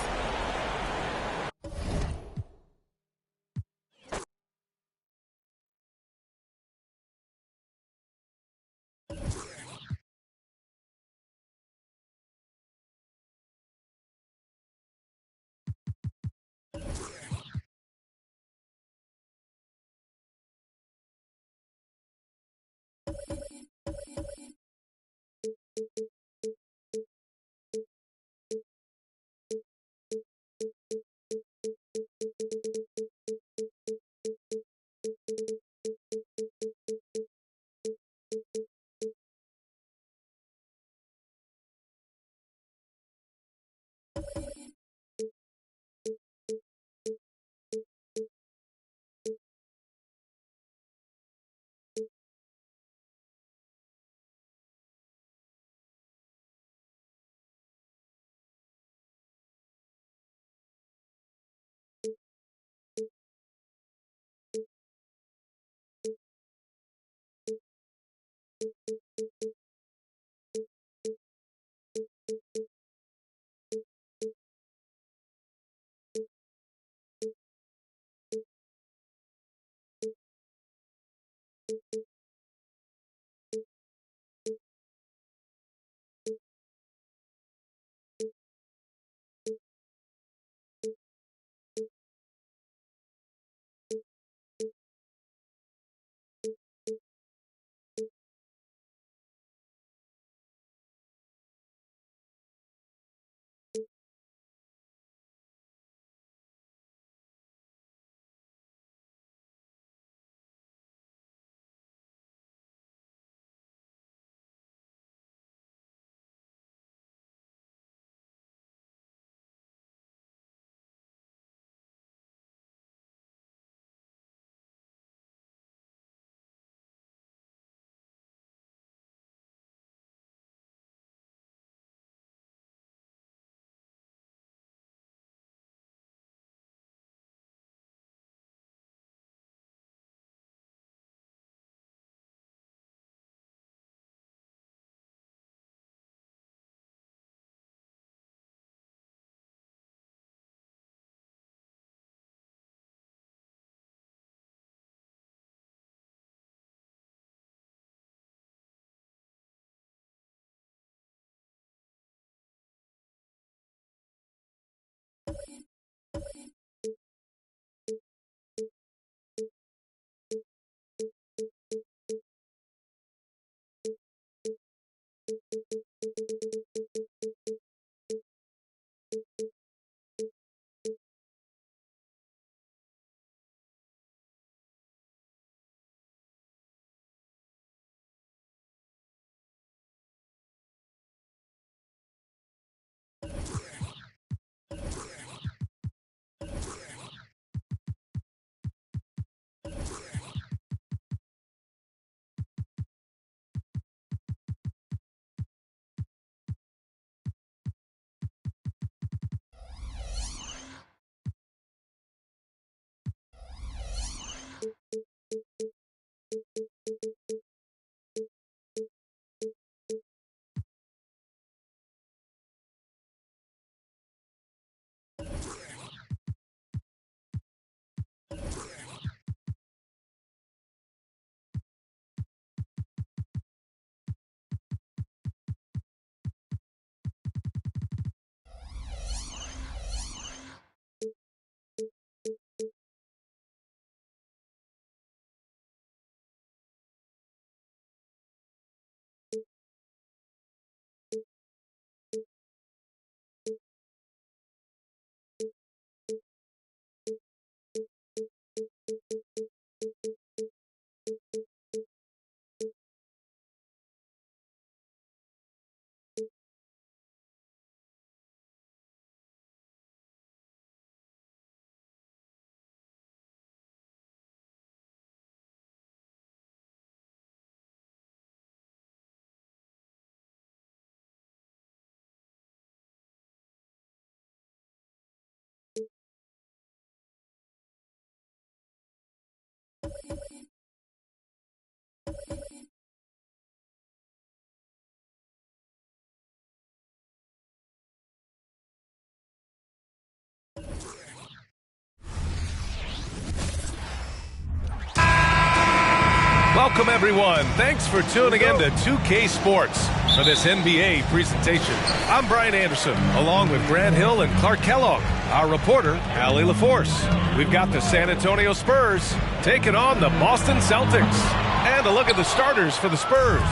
Welcome, everyone. Thanks for tuning in to 2K Sports for this NBA presentation. I'm Brian Anderson, along with Grant Hill and Clark Kellogg. Our reporter, Allie LaForce. We've got the San Antonio Spurs taking on the Boston Celtics. And a look at the starters for the Spurs.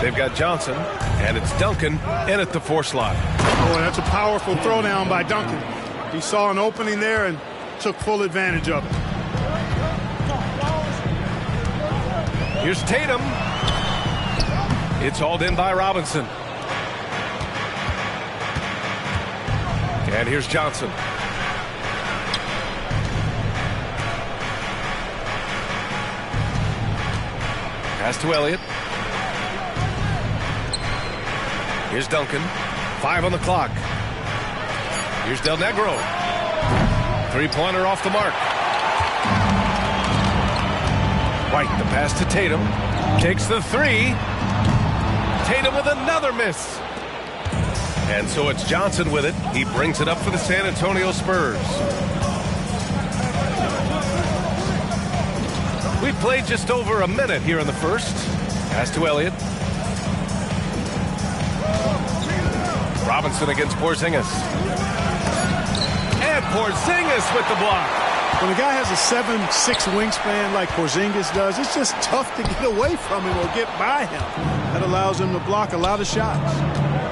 They've got Johnson, and it's Duncan in at the 4 slot. Oh, that's a powerful throwdown by Duncan. He saw an opening there and took full advantage of it. Here's Tatum. It's hauled in by Robinson. And here's Johnson. Pass to Elliott. Here's Duncan. 5 on the clock. Here's Del Negro. 3-pointer off the mark. White, the pass to Tatum. Takes the 3. Tatum with another miss. And so it's Johnson with it. He brings it up for the San Antonio Spurs. We've played just over a minute here in the first. Pass to Elliott. Robinson against Porzingis. And Porzingis with the block. When a guy has a 7'6" wingspan like Porzingis does, it's just tough to get away from him or get by him. That allows him to block a lot of shots.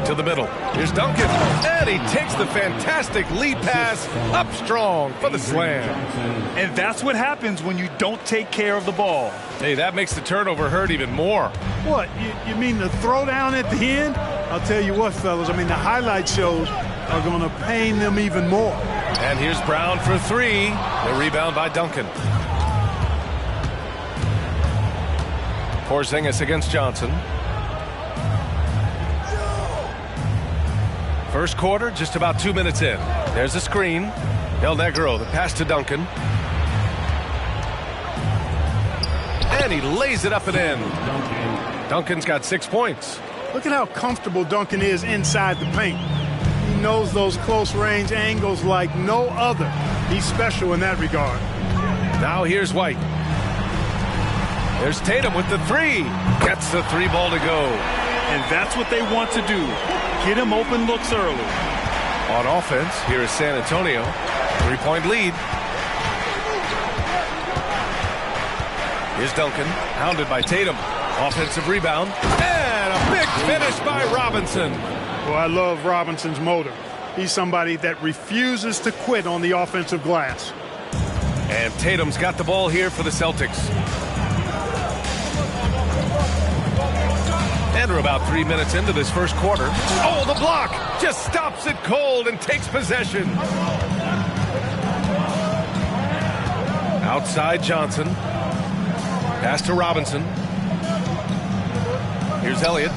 To the middle. Here's Duncan. And he takes the fantastic lead pass up strong for the slam. And that's what happens when you don't take care of the ball. Hey, that makes the turnover hurt even more. What? You mean the throwdown at the end? I'll tell you what, fellas. I mean, the highlight shows are going to pain them even more. And here's Brown for 3. The rebound by Duncan. Porzingis against Johnson. First quarter, just about 2 minutes in. There's a screen. Del Negro, the pass to Duncan. And he lays it up and in. Duncan's got 6 points. Look at how comfortable Duncan is inside the paint. He knows those close-range angles like no other. He's special in that regard. Now here's White. There's Tatum with the 3. Gets the 3 ball to go. And that's what they want to do. Get him open looks early. On offense, here is San Antonio. 3-point lead. Here's Duncan, hounded by Tatum. Offensive rebound. And a big finish by Robinson. Well, I love Robinson's motor. He's somebody that refuses to quit on the offensive glass. And Tatum's got the ball here for the Celtics. And we're about 3 minutes into this first quarter. Oh, the block just stops it cold and takes possession. Outside Johnson. Pass to Robinson. Here's Elliott.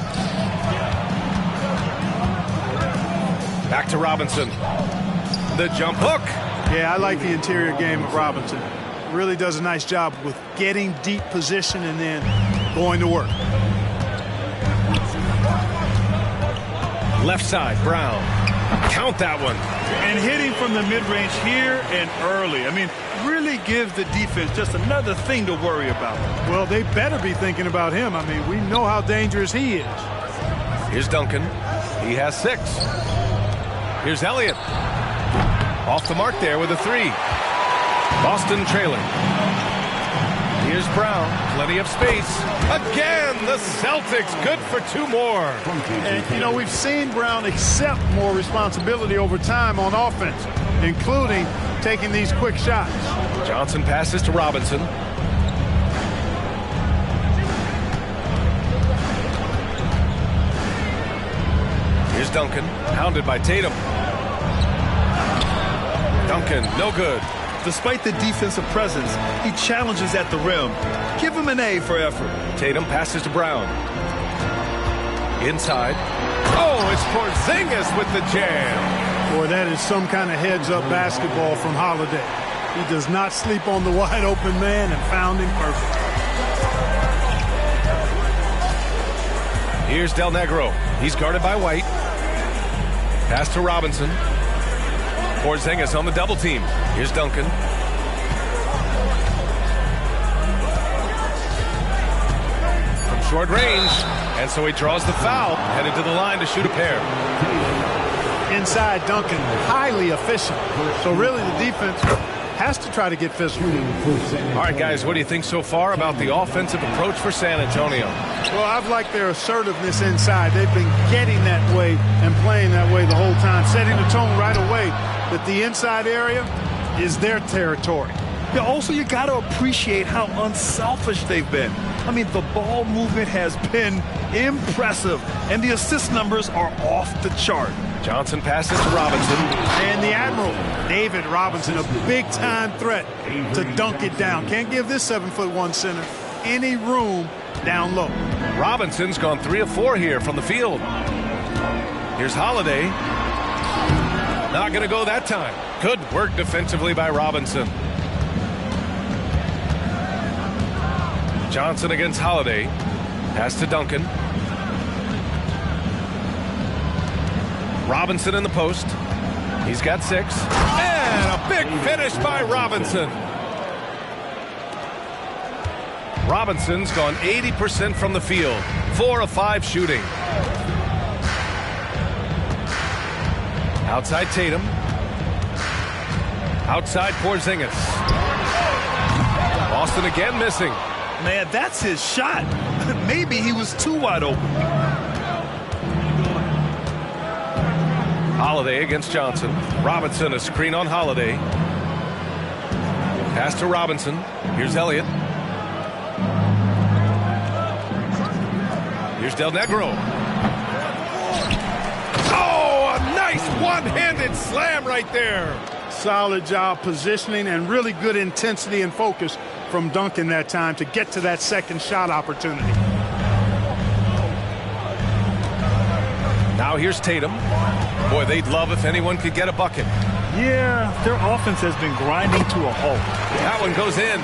Back to Robinson. The jump hook. Yeah, I like the interior game of Robinson. Really does a nice job with getting deep position and then going to work. Left side, Brown. Count that one. And hitting from the mid-range here and early. I mean, really gives the defense just another thing to worry about. Well, they better be thinking about him. I mean, we know how dangerous he is. Here's Duncan. He has 6. Here's Elliott. Off the mark there with a 3. Boston trailing. Here's Brown. Plenty of space. Again, the Celtics good for 2 more. And, you know, we've seen Brown accept more responsibility over time on offense, including taking these quick shots. Johnson passes to Robinson. Here's Duncan, hounded by Tatum. Duncan, no good. Despite the defensive presence, he challenges at the rim. Give him an A for effort. Tatum passes to Brown. Inside. Oh, it's Porzingis with the jam. Boy, that is some kind of heads-up basketball from Holiday. He does not sleep on the wide-open man and found him perfect. Here's Del Negro. He's guarded by White. Pass to Robinson. Porzingis on the double team. Here's Duncan. short range, and so he draws the foul, headed to the line to shoot a pair. Inside Duncan, highly efficient. So really the defense has to try to get physical. All right, guys, what do you think so far about the offensive approach for San Antonio? Well, I've liked their assertiveness inside. They've been getting that way and playing that way the whole time, setting the tone right away that the inside area is their territory. Yeah, also, you got to appreciate how unselfish they've been. I mean, the ball movement has been impressive, and the assist numbers are off the chart. Johnson passes to Robinson. And the Admiral, David Robinson, a big-time threat to dunk it down. Can't give this 7'1" center any room down low. Robinson's gone 3 of 4 here from the field. Here's Holiday. Not going to go that time. Good work defensively by Robinson. Johnson against Holiday. Pass to Duncan. Robinson in the post. He's got 6. And a big finish by Robinson. Robinson's gone 80% from the field. 4 of 5 shooting. Outside Tatum. Outside Porzingis. Boston again missing. Man, that's his shot. Maybe he was too wide open. Holiday against Johnson. Robinson, a screen on Holiday. Pass to Robinson. Here's Elliott. Here's Del Negro. Oh, a nice one-handed slam right there. Solid job positioning and really good intensity and focus from Duncan that time to get to that second shot opportunity. Now here's Tatum. Boy, they'd love if anyone could get a bucket. Yeah, their offense has been grinding to a halt. That one goes in.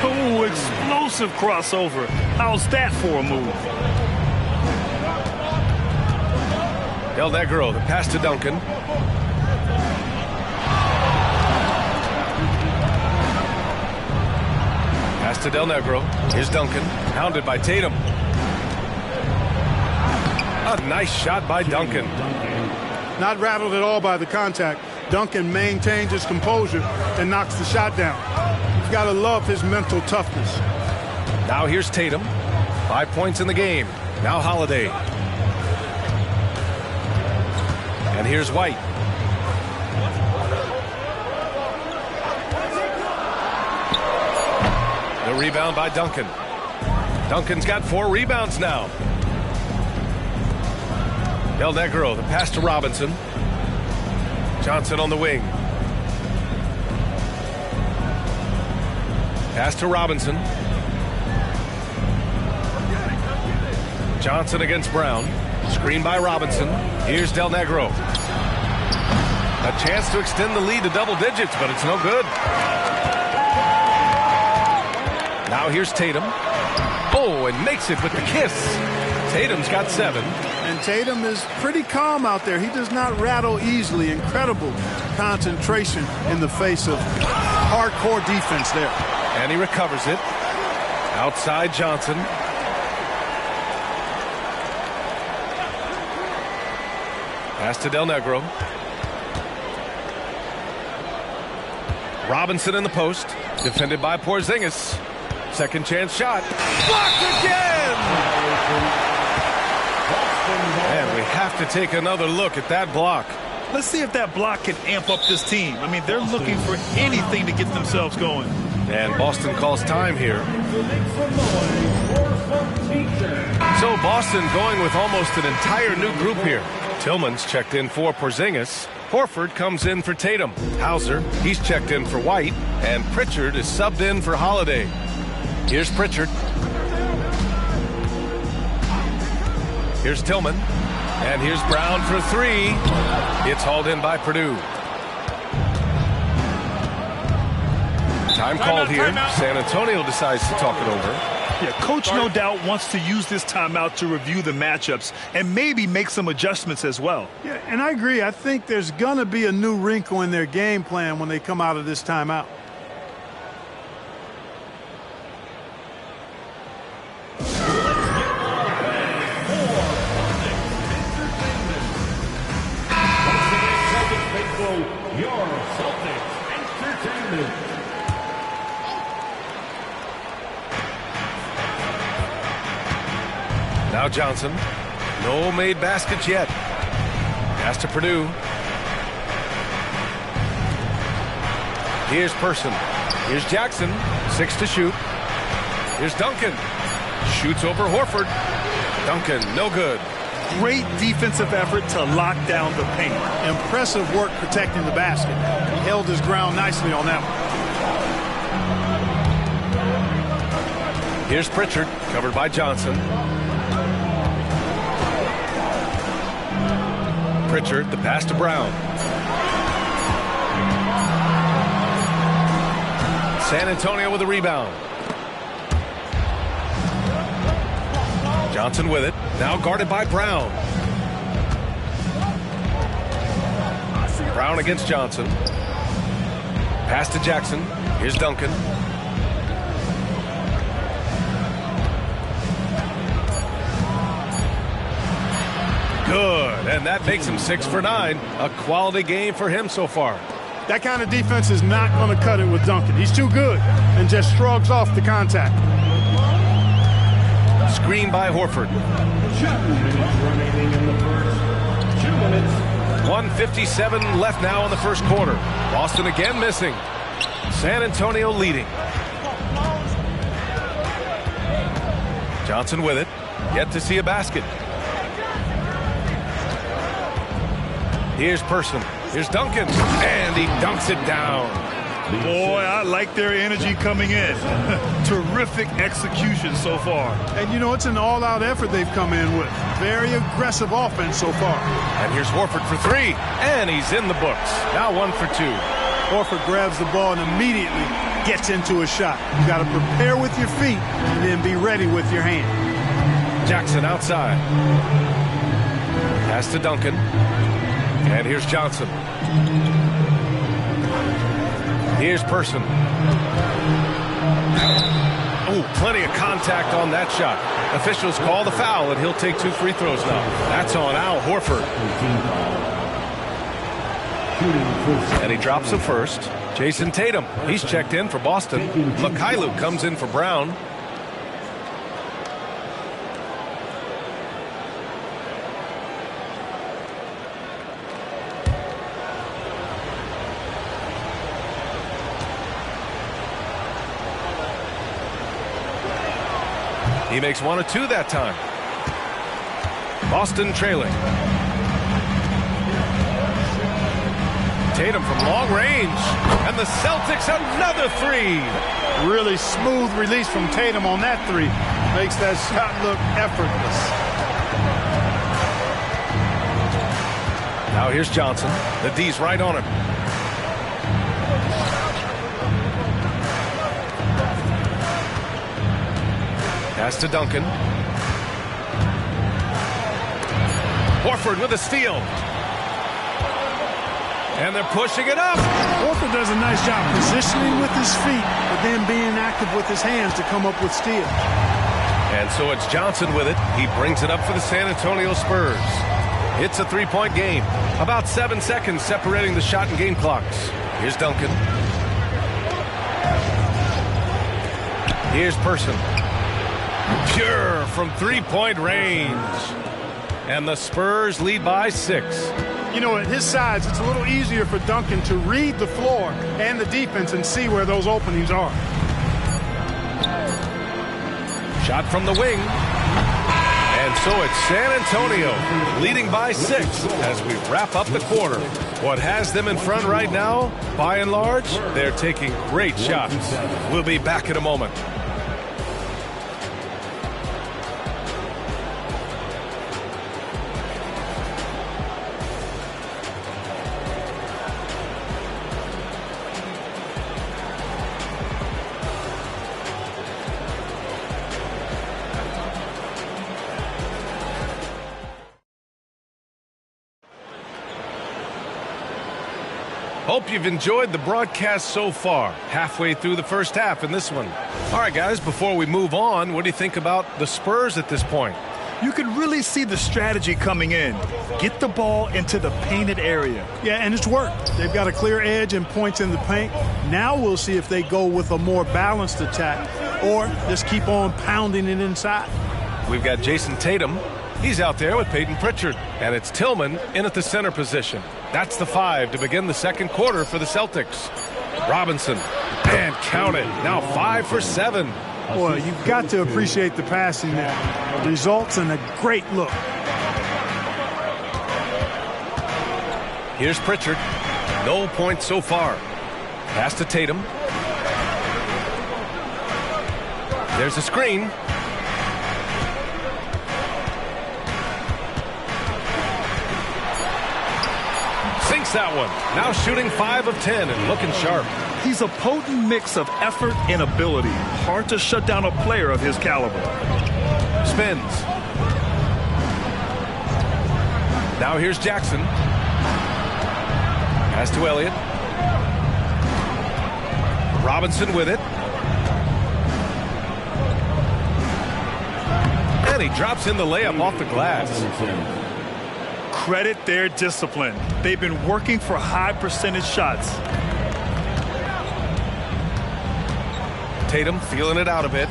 Oh, explosive crossover. How's that for a move? Del Negro, the pass to Duncan. Pass to Del Negro. Here's Duncan, hounded by Tatum. A nice shot by Duncan. Not rattled at all by the contact. Duncan maintains his composure and knocks the shot down. You've got to love his mental toughness. Now here's Tatum. 5 points in the game. Now Holiday. And here's White. The rebound by Duncan. Duncan's got 4 rebounds now. Del Negro, the pass to Robinson. Johnson on the wing. Pass to Robinson. Johnson against Brown. Screen by Robinson. Here's Del Negro. A chance to extend the lead to double digits, but it's no good. Now here's Tatum. Oh, and makes it with the kiss. Tatum's got 7. And Tatum is pretty calm out there. He does not rattle easily. Incredible concentration in the face of hardcore defense there. And he recovers it. Outside Johnson. Pass to Del Negro. Robinson in the post. Defended by Porzingis. Second chance shot. Blocked again! And we have to take another look at that block. Let's see if that block can amp up this team. I mean, they're looking for anything to get themselves going. And Boston calls time here. So Boston going with almost an entire new group here. Tillman's checked in for Porzingis. Horford comes in for Tatum. Hauser, he's checked in for White. And Pritchard is subbed in for Holiday. Here's Pritchard. Here's Tillman. And here's Brown for 3. It's hauled in by Purdue. Time called here. San Antonio decides to talk it over. Yeah, coach no doubt wants to use this timeout to review the matchups and maybe make some adjustments as well. Yeah, and I agree. I think there's going to be a new wrinkle in their game plan when they come out of this timeout. your Celtics Entertainment. Now Johnson. No made baskets yet. Pass to Purdue. Here's Person. Here's Jackson. 6 to shoot. Here's Duncan. Shoots over Horford. Duncan, no good. Great defensive effort to lock down the paint. Impressive work protecting the basket. He held his ground nicely on that one. Here's Pritchard, covered by Johnson. Pritchard, the pass to Brown. San Antonio with a rebound. Johnson with it, now guarded by Brown. Brown against Johnson. Pass to Jackson. Here's Duncan. Good, and that makes him 6 for 9. A quality game for him so far. That kind of defense is not going to cut it with Duncan. He's too good and just shrugs off the contact. Screen by Horford. 2 minutes remaining in the first. 2 minutes. 1:57 left now in the first quarter. Boston again missing. San Antonio leading. Johnson with it. Yet to see a basket. Here's Person. Here's Duncan. And he dunks it down. Boy, I like their energy coming in. Terrific execution so far. And, you know, it's an all-out effort they've come in with. Very aggressive offense so far. And here's Horford for 3. And he's in the books. Now 1 for 2. Horford grabs the ball and immediately gets into a shot. You got to prepare with your feet and then be ready with your hand. Jackson outside. Pass to Duncan. And here's Johnson. Here's Person. Oh, plenty of contact on that shot. Officials call the foul, and he'll take 2 free throws now. That's on Al Horford. And he drops the first. Jason Tatum, he's checked in for Boston. Mikhailuk comes in for Brown. He makes 1 of 2 that time. Boston trailing. Tatum from long range. And the Celtics another 3. Really smooth release from Tatum on that 3. Makes that shot look effortless. Now here's Johnson. The D's right on him. Pass to Duncan. Horford with a steal. And they're pushing it up. Horford does a nice job positioning with his feet, but then being active with his hands to come up with steals. And so it's Johnson with it. He brings it up for the San Antonio Spurs. It's a 3-point game. About 7 seconds separating the shot and game clocks. Here's Duncan. Here's Person. Pure from 3-point range. And the Spurs lead by 6. You know, at his size, it's a little easier for Duncan to read the floor and the defense and see where those openings are. Shot from the wing. And so it's San Antonio leading by 6 as we wrap up the quarter. What has them in front right now, by and large, they're taking great shots. We'll be back in a moment. Hope you've enjoyed the broadcast so far. Halfway through the first half in this one. All right, guys, before we move on, what do you think about the Spurs at this point? You can really see the strategy coming in. Get the ball into the painted area. Yeah, and it's worked. They've got a clear edge and points in the paint. Now we'll see if they go with a more balanced attack or just keep on pounding it inside. We've got Jason Tatum. He's out there with Peyton Pritchard. And it's Tillman in at the center position. That's the 5 to begin the second quarter for the Celtics. Robinson. And count it. Now 5 for 7. Boy, you've got to appreciate the passing there. Results in a great look. Here's Pritchard. No points so far. Pass to Tatum. There's a screen. Sinks that one. Now shooting 5 of 10 and looking sharp. He's a potent mix of effort and ability. Hard to shut down a player of his caliber. Spins. Now here's Jackson. Pass to Elliott. Robinson with it. And he drops in the layup off the glass. Credit their discipline. They've been working for high percentage shots. Tatum feeling it out a bit.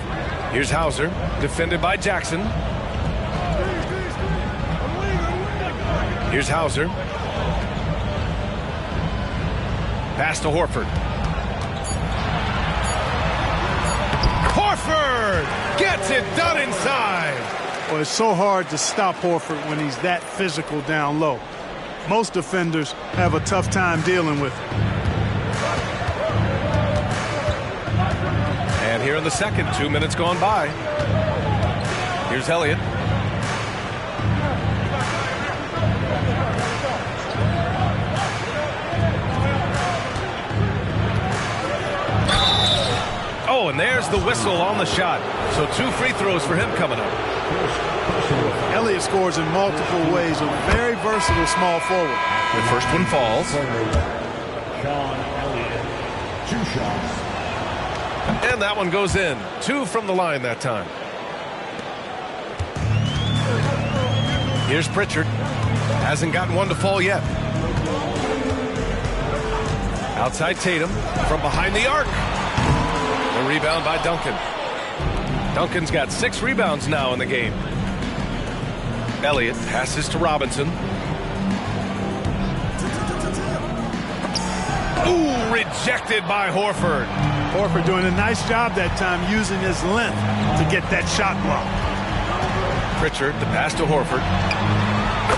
Here's Hauser, defended by Jackson. Here's Hauser. Pass to Horford. Horford gets it done inside. Well, it's so hard to stop Horford when he's that physical down low. Most defenders have a tough time dealing with it. And here in the second, 2 minutes gone by. Here's Elliott. Oh, and there's the whistle on the shot. So 2 free throws for him coming up. Elliott scores in multiple ways, a very versatile small forward. The first one falls. Sean Elliott, 2 shots. And that one goes in. 2 from the line that time. Here's Pritchard. Hasn't gotten one to fall yet. Outside Tatum. From behind the arc. The rebound by Duncan. Duncan's got 6 rebounds now in the game. Elliott passes to Robinson. Ooh, rejected by Horford. Horford doing a nice job that time using his length to get that shot block. Pritchard, the pass to Horford.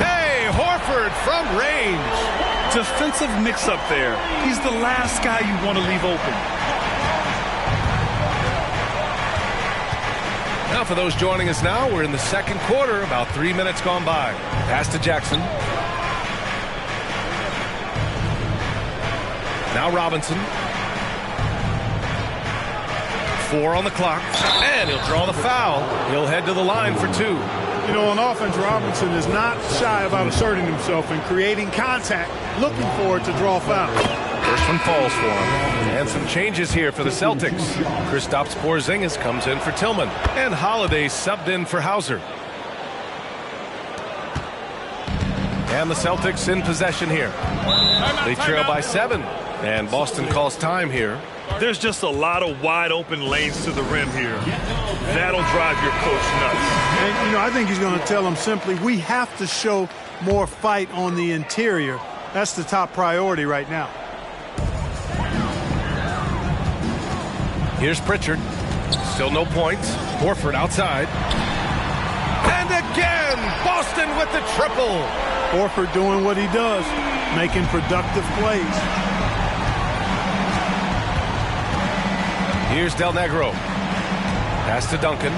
Hey, Horford from range. Defensive mix-up there. He's the last guy you want to leave open. Now for those joining us now, we're in the second quarter, about 3 minutes gone by. Pass to Jackson. Now Robinson. 4 on the clock, and he'll draw the foul. He'll head to the line for 2. You know, on offense, Robinson is not shy about asserting himself and creating contact, looking for it to draw fouls. First one falls for him. And some changes here for the Celtics. Kristaps Porzingis comes in for Tillman. And Holiday subbed in for Hauser. And the Celtics in possession here. They trail by 7. And Boston calls time here. There's just a lot of wide open lanes to the rim here. That'll drive your coach nuts. And, you know, I think he's going to tell them simply, we have to show more fight on the interior. That's the top priority right now. Here's Pritchard. Still no points. Horford outside. And again, Boston with the triple. Horford doing what he does, making productive plays. Here's Del Negro. Pass to Duncan.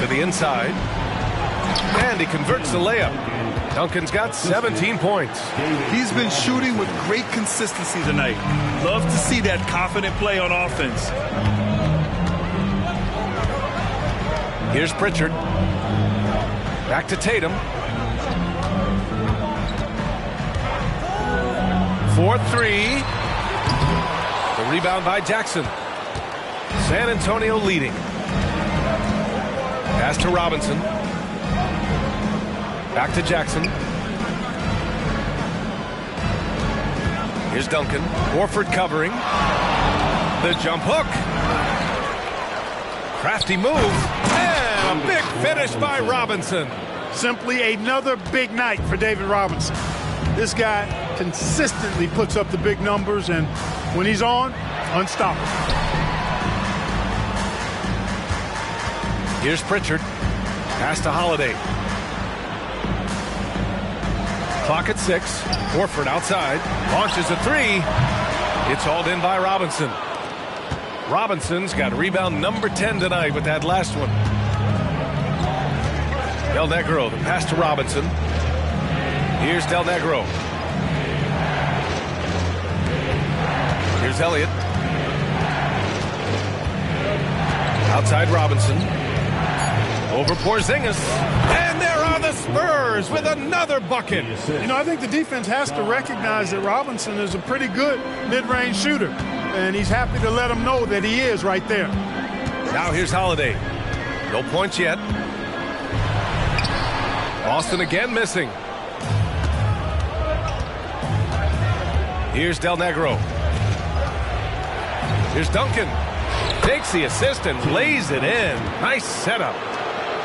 To the inside. And he converts the layup. Duncan's got 17 points. He's been shooting with great consistency tonight. Love to see that confident play on offense. Here's Pritchard. Back to Tatum. 4-3. The rebound by Jackson. San Antonio leading. Pass to Robinson. Back to Jackson. Here's Duncan. Horford covering. The jump hook. Crafty move. And a big finish by Robinson. Simply another big night for David Robinson. This guy consistently puts up the big numbers, and when he's on, unstoppable. Here's Pritchard. Pass to Holiday. Clock at 6. Horford outside. Launches a three. It's hauled in by Robinson. Robinson's got rebound number 10 tonight with that last one. Del Negro, the pass to Robinson. Here's Del Negro. Here's Elliott. Outside Robinson. Over Porzingis. And there are the Spurs with another bucket. You know, I think the defense has to recognize that Robinson is a pretty good mid-range shooter. And he's happy to let him know that he is right there. Now here's Holiday. No points yet. Austin again missing. Here's Del Negro. Here's Duncan. Takes the assist and lays it in. Nice setup.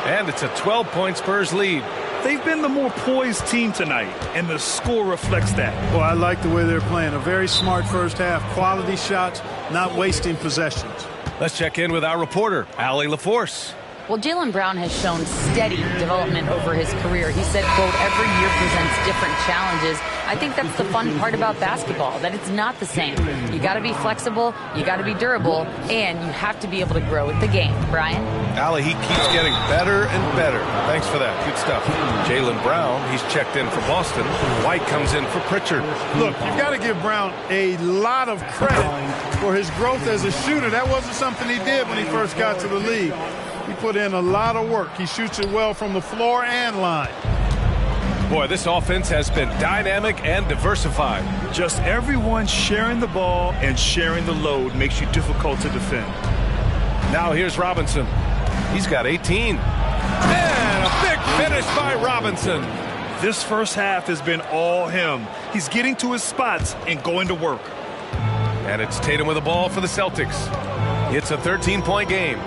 And it's a 12-point Spurs lead. They've been the more poised team tonight, and the score reflects that. Well, I like the way they're playing. A very smart first half. Quality shots, not wasting possessions. Let's check in with our reporter, Allie LaForce. Well, Jaylen Brown has shown steady development over his career. He said, quote, every year presents different challenges. I think that's the fun part about basketball, that it's not the same. You got to be flexible, you got to be durable, and you have to be able to grow with the game. Brian? Allie, he keeps getting better and better. Thanks for that. Good stuff. Jaylen Brown, he's checked in for Boston. White comes in for Pritchard. Look, you've got to give Brown a lot of credit for his growth as a shooter. That wasn't something he did when he first got to the league. He put in a lot of work. He shoots it well from the floor and line. Boy, this offense has been dynamic and diversified. Just everyone sharing the ball and sharing the load makes you difficult to defend. Now here's Robinson. He's got 18. And a big finish by Robinson. This first half has been all him. He's getting to his spots and going to work. And it's Tatum with the ball for the Celtics. It's a 13-point game.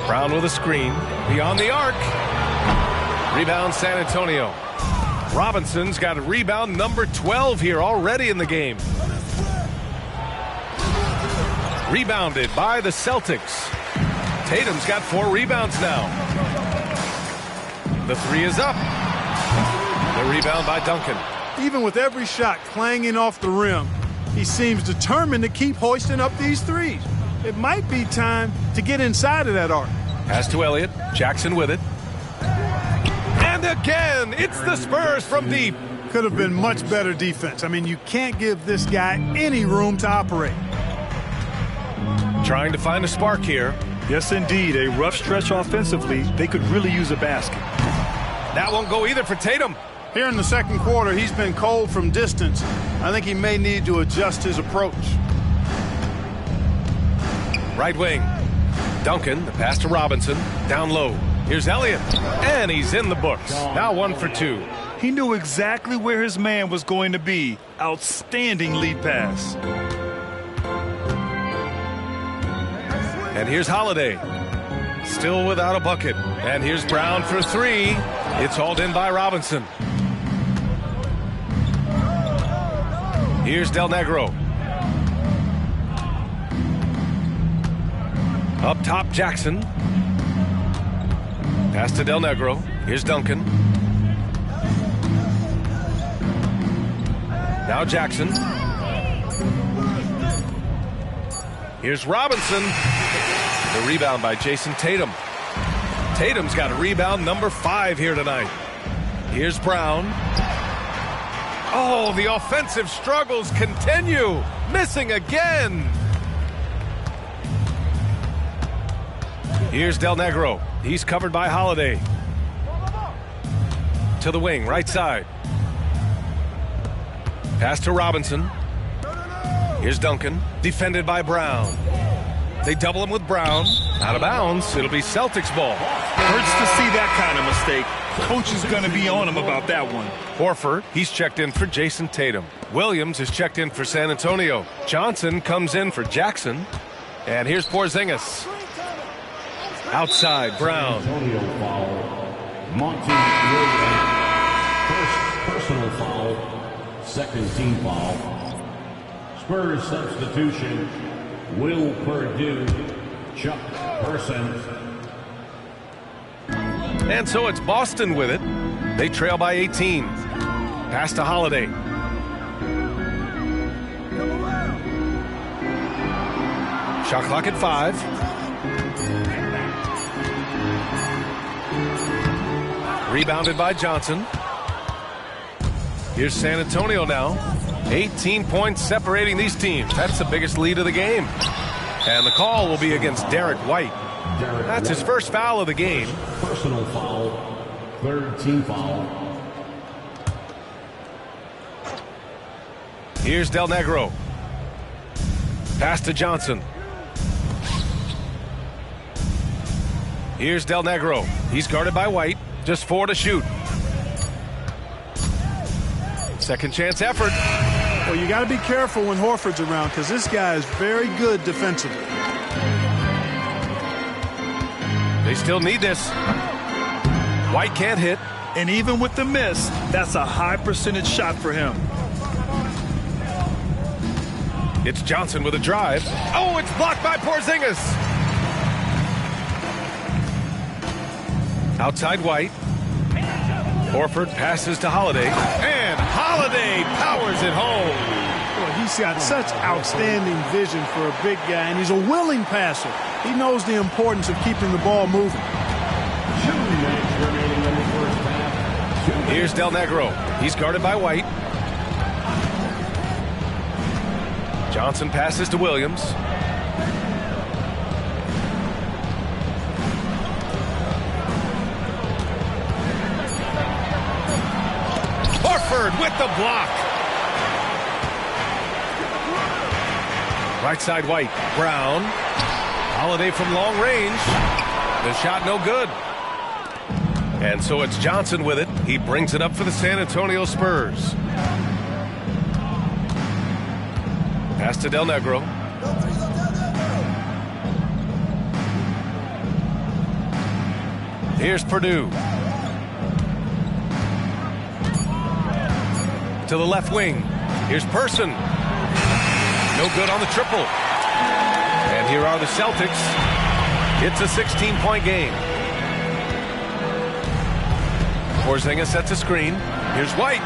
Brown with a screen. Beyond the arc. Rebound San Antonio. Robinson's got a rebound number 12 here already in the game. Rebounded by the Celtics. Tatum's got 4 rebounds now. The three is up. The rebound by Duncan. Even with every shot clanging off the rim, he seems determined to keep hoisting up these threes. It might be time to get inside of that arc. Pass to Elliott. Jackson with it. And again, it's the Spurs from deep. Could have been much better defense. I mean, you can't give this guy any room to operate. Trying to find a spark here. Yes, indeed. A rough stretch offensively. They could really use a basket. That won't go either for Tatum. Here in the second quarter, he's been cold from distance. I think he may need to adjust his approach. Right wing. Duncan, the pass to Robinson. Down low. Here's Elliott. And he's in the books. Now 1 for 2. He knew exactly where his man was going to be. Outstanding lead pass. And here's Holiday. Still without a bucket. And here's Brown for 3. It's hauled in by Robinson. Here's Del Negro. Up top, Jackson. Pass to Del Negro. Here's Duncan. Now Jackson. Here's Robinson. The rebound by Jason Tatum. Tatum's got a rebound number 5 here tonight. Here's Brown. Oh, the offensive struggles continue. Missing again. Here's Del Negro. He's covered by Holiday. To the wing, right side. Pass to Robinson. Here's Duncan, defended by Brown. They double him with Brown. Out of bounds. It'll be Celtics ball. Hurts to see that kind of mistake. Coach is going to be on him about that one. Horford, he's checked in for Jason Tatum. Williams is checked in for San Antonio. Johnson comes in for Jackson. And here's Porzingis. Outside, Brown. Antonio foul. Monty Williams. First personal foul. Second team foul. Spurs substitution. Will Perdue. Chuck Person. And so it's Boston with it. They trail by 18. Pass to Holiday. Shot clock at 5. Rebounded by Johnson. Here's San Antonio now. 18 points separating these teams. That's the biggest lead of the game. And the call will be against Derek White. That's his first foul of the game. Personal foul. Third team foul. Here's Del Negro. Pass to Johnson. Here's Del Negro. He's guarded by White. Just 4 to shoot. Second chance effort. Well, you got to be careful when Horford's around because this guy is very good defensively. They still need this. White can't hit. And even with the miss, that's a high percentage shot for him. It's Johnson with a drive. Oh, it's blocked by Porzingis. Outside White. Horford passes to Holiday. And Holiday powers it home. Well, he's got such outstanding vision for a big guy, and he's a willing passer. He knows the importance of keeping the ball moving. 2 minutes remaining in the first half. Here's Del Negro. He's guarded by White. Johnson passes to Williams. Horford with the block. Right side White. Brown. Holiday from long range. The shot no good. And so it's Johnson with it. He brings it up for the San Antonio Spurs. Pass to Del Negro. Here's Perdue. To the left wing. Here's Person. No good on the triple. And here are the Celtics. It's a 16-point game. Porzingis sets a screen. Here's White.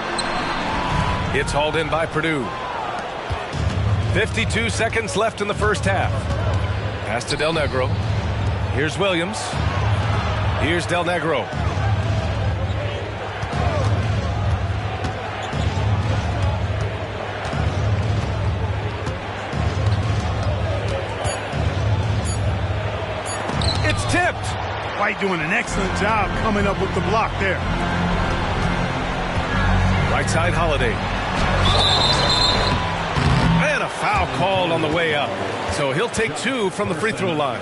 It's hauled in by Perdue. 52 seconds left in the first half. Pass to Del Negro. Here's Williams. Here's Del Negro. It's tipped. White doing an excellent job coming up with the block there. Right side Holiday. And a foul called on the way up. So he'll take 2 from the free throw line.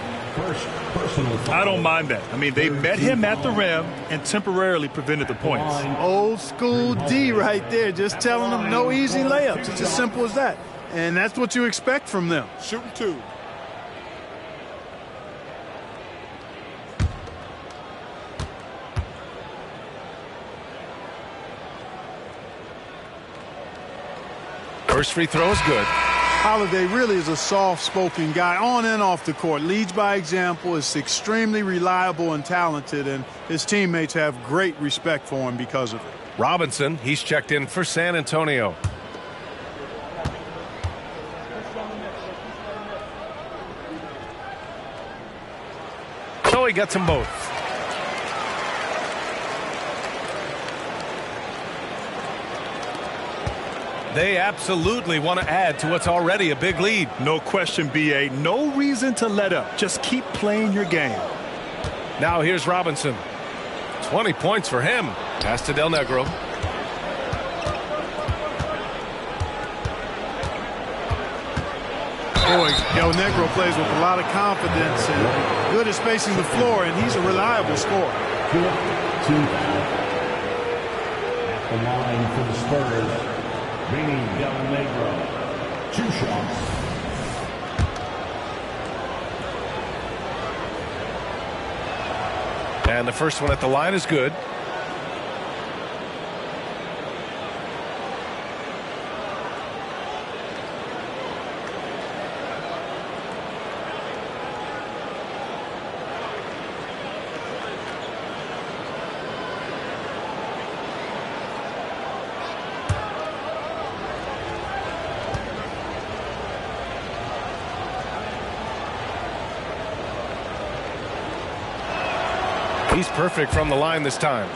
I don't mind that. I mean, they met him at the rim and temporarily prevented the points. Old school D right there, just telling them no easy layups. It's as simple as that. And that's what you expect from them. Shooting 2. First free throw is good. Holiday really is a soft-spoken guy on and off the court. Leads by example, is extremely reliable and talented, and his teammates have great respect for him because of it. Robinson, he's checked in for San Antonio. So he gets them both. They absolutely want to add to what's already a big lead. No question, B.A. No reason to let up. Just keep playing your game. Now here's Robinson. 20 points for him. Pass to Del Negro. Del Negro plays with a lot of confidence and good at spacing the floor, and he's a reliable scorer. At the line for the Spurs, Vinny Del Negro. 2 shots. And the first one at the line is good. He's perfect from the line this time.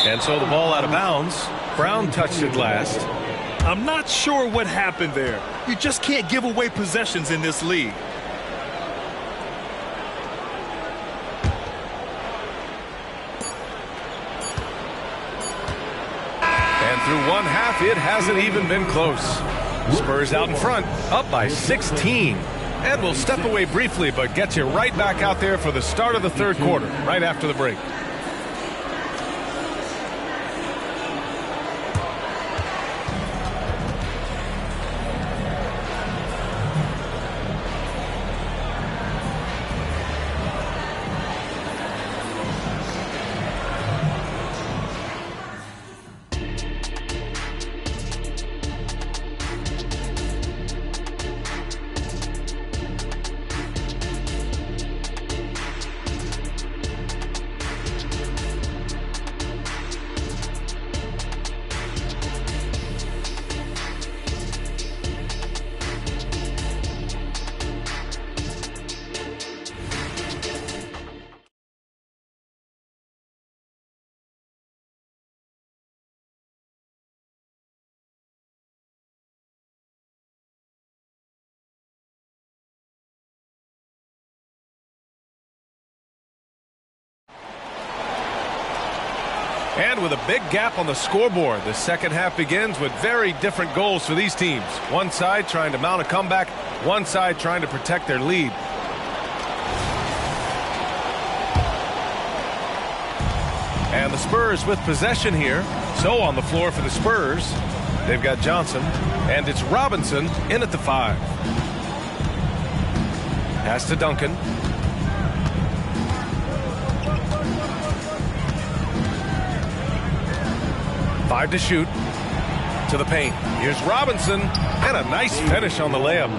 And so the ball out of bounds. Brown touched it last. I'm not sure what happened there. You just can't give away possessions in this league. And through one half, it hasn't even been close. Spurs out in front, up by 16. And we'll step away briefly, but get you right back out there for the start of the third quarter, right after the break. And with a big gap on the scoreboard, the second half begins with very different goals for these teams. One side trying to mount a comeback, one side trying to protect their lead. And the Spurs with possession here. So on the floor for the Spurs, they've got Johnson, and it's Robinson in at the 5. Pass to Duncan. Five to shoot. To the paint. Here's Robinson, and a nice finish on the layup.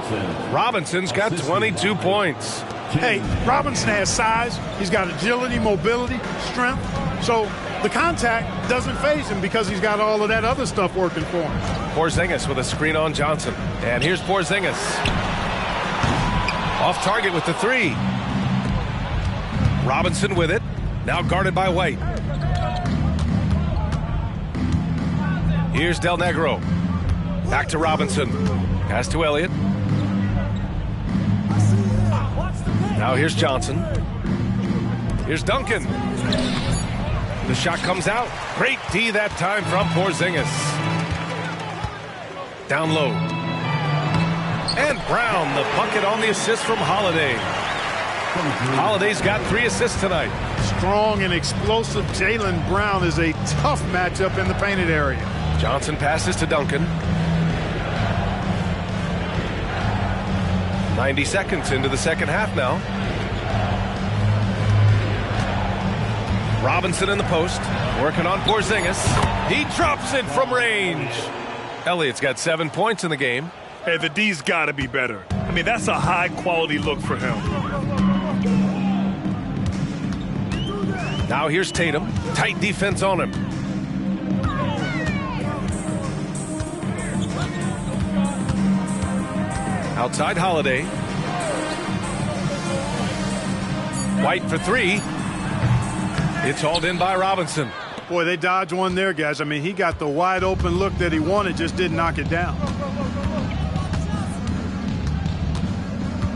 Robinson's got 22 points. Hey, Robinson has size. He's got agility, mobility, strength. So the contact doesn't faze him because he's got all of that other stuff working for him. Porzingis with a screen on Johnson. And here's Porzingis. Off target with the 3. Robinson with it. Now guarded by White. Here's Del Negro. Back to Robinson. Pass to Elliott. Now here's Johnson. Here's Duncan. The shot comes out. Great D that time from Porzingis. Down low. And Brown, the bucket on the assist from Holiday. Holiday's got 3 assists tonight. Strong and explosive Jaylen Brown is a tough matchup in the painted area. Johnson passes to Duncan. 90 seconds into the second half now. Robinson in the post, working on Porzingis. He drops it from range. Elliott's got 7 points in the game. Hey, the D's got to be better. I mean, that's a high-quality look for him. Now here's Tatum. Tight defense on him. Outside Holiday. White for 3. It's hauled in by Robinson. Boy, they dodged one there, guys. I mean, he got the wide open look that he wanted, just didn't knock it down.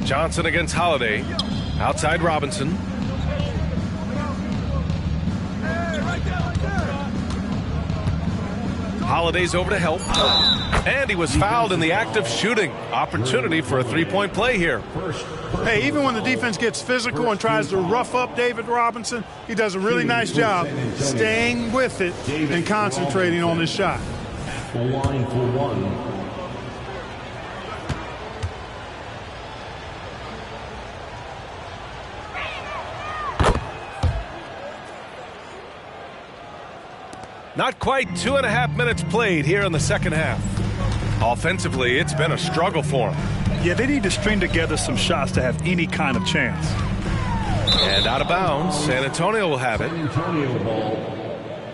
Johnson against Holiday. Outside Robinson. Holiday's over to help. And he was fouled in the act of shooting. Opportunity for a three-point play here. Hey, even when the defense gets physical and tries to rough up David Robinson, he does a really nice job staying with it and concentrating on his shot. The line for one. Not quite 2.5 minutes played here in the second half. Offensively, it's been a struggle for them. Yeah, they need to string together some shots to have any kind of chance. And out of bounds, San Antonio will have it. San Antonio ball.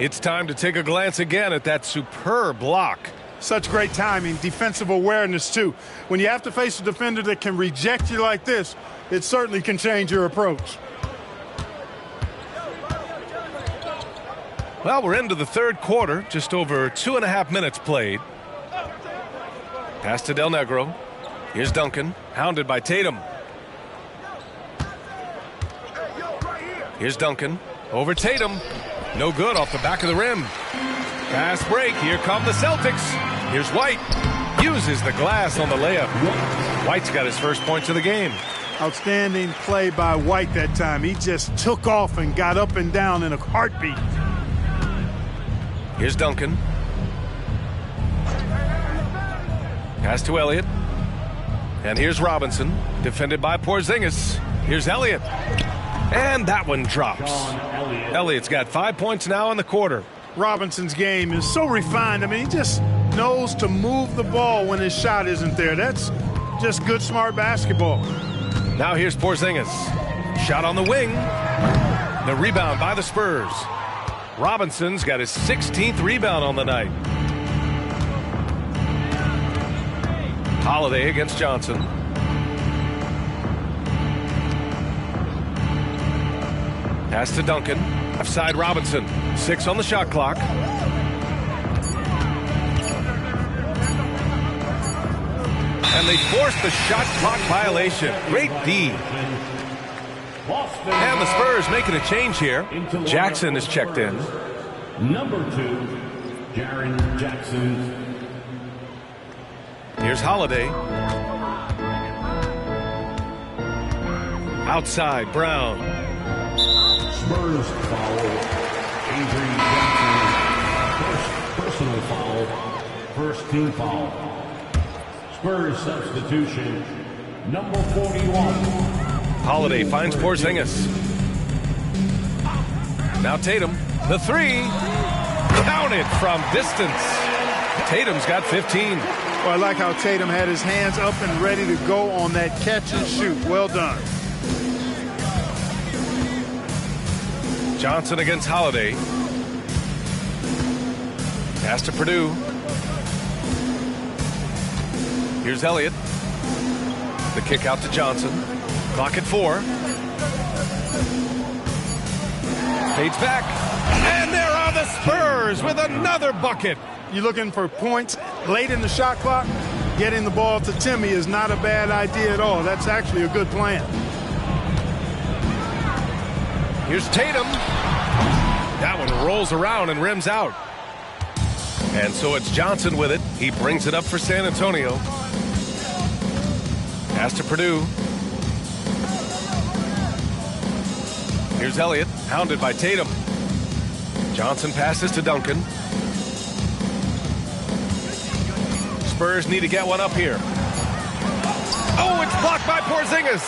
It's time to take a glance again at that superb block. Such great timing, defensive awareness, too. When you have to face a defender that can reject you like this, it certainly can change your approach. Well, we're into the third quarter, just over 2.5 minutes played. Pass to Del Negro. Here's Duncan, hounded by Tatum. Here's Duncan, over Tatum. No good off the back of the rim. Fast break, here come the Celtics. Here's White, uses the glass on the layup. White's got his first points of the game. Outstanding play by White that time. He just took off and got up and down in a heartbeat. Here's Duncan. Pass to Elliott. And here's Robinson, defended by Porzingis. Here's Elliott. And that one drops. Elliott's got 5 points now in the quarter. Robinson's game is so refined. I mean, he just knows to move the ball when his shot isn't there. That's just good, smart basketball. Now here's Porzingis. Shot on the wing. The rebound by the Spurs. Robinson's got his 16th rebound on the night. Holiday against Johnson. Pass to Duncan. Offside Robinson. 6 on the shot clock. And they forced the shot clock violation. Great D. And the Spurs making a change here. Jackson is checked in. Number 2, Jaren Jackson. Here's Holiday. Outside, Brown. Spurs foul. Avery Jackson. First personal foul. First team foul. Spurs substitution. Number 41. Holiday finds Porzingis. Now Tatum, the three, counted from distance. Tatum's got 15. Well, I like how Tatum had his hands up and ready to go on that catch and shoot. Well done. Johnson against Holiday. Pass to Purdue. Here's Elliott. The kick out to Johnson. Clock at 4. Fades back. And there are the Spurs with another bucket. You're looking for points late in the shot clock. Getting the ball to Timmy is not a bad idea at all. That's actually a good plan. Here's Tatum. That one rolls around and rims out. And so it's Johnson with it. He brings it up for San Antonio. Pass to Purdue. Here's Elliott, hounded by Tatum. Johnson passes to Duncan. Spurs need to get one up here. Oh, it's blocked by Porzingis.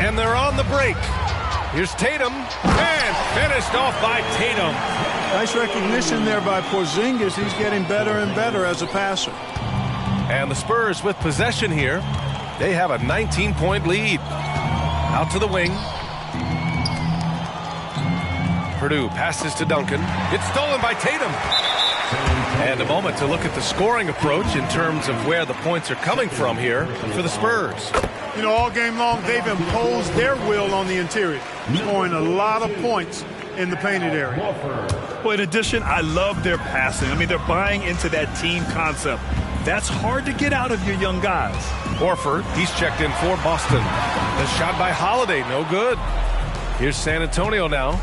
And they're on the break. Here's Tatum, and finished off by Tatum. Nice recognition there by Porzingis. He's getting better and better as a passer. And the Spurs with possession here. They have a 19-point lead. Out to the wing. Purdue passes to Duncan. It's stolen by Tatum. And a moment to look at the scoring approach in terms of where the points are coming from here for the Spurs. You know, all game long, they've imposed their will on the interior, scoring a lot of points in the painted area. Well, in addition, I love their passing. I mean, they're buying into that team concept. That's hard to get out of your young guys. Horford, he's checked in for Boston. The shot by Holiday, no good. Here's San Antonio now.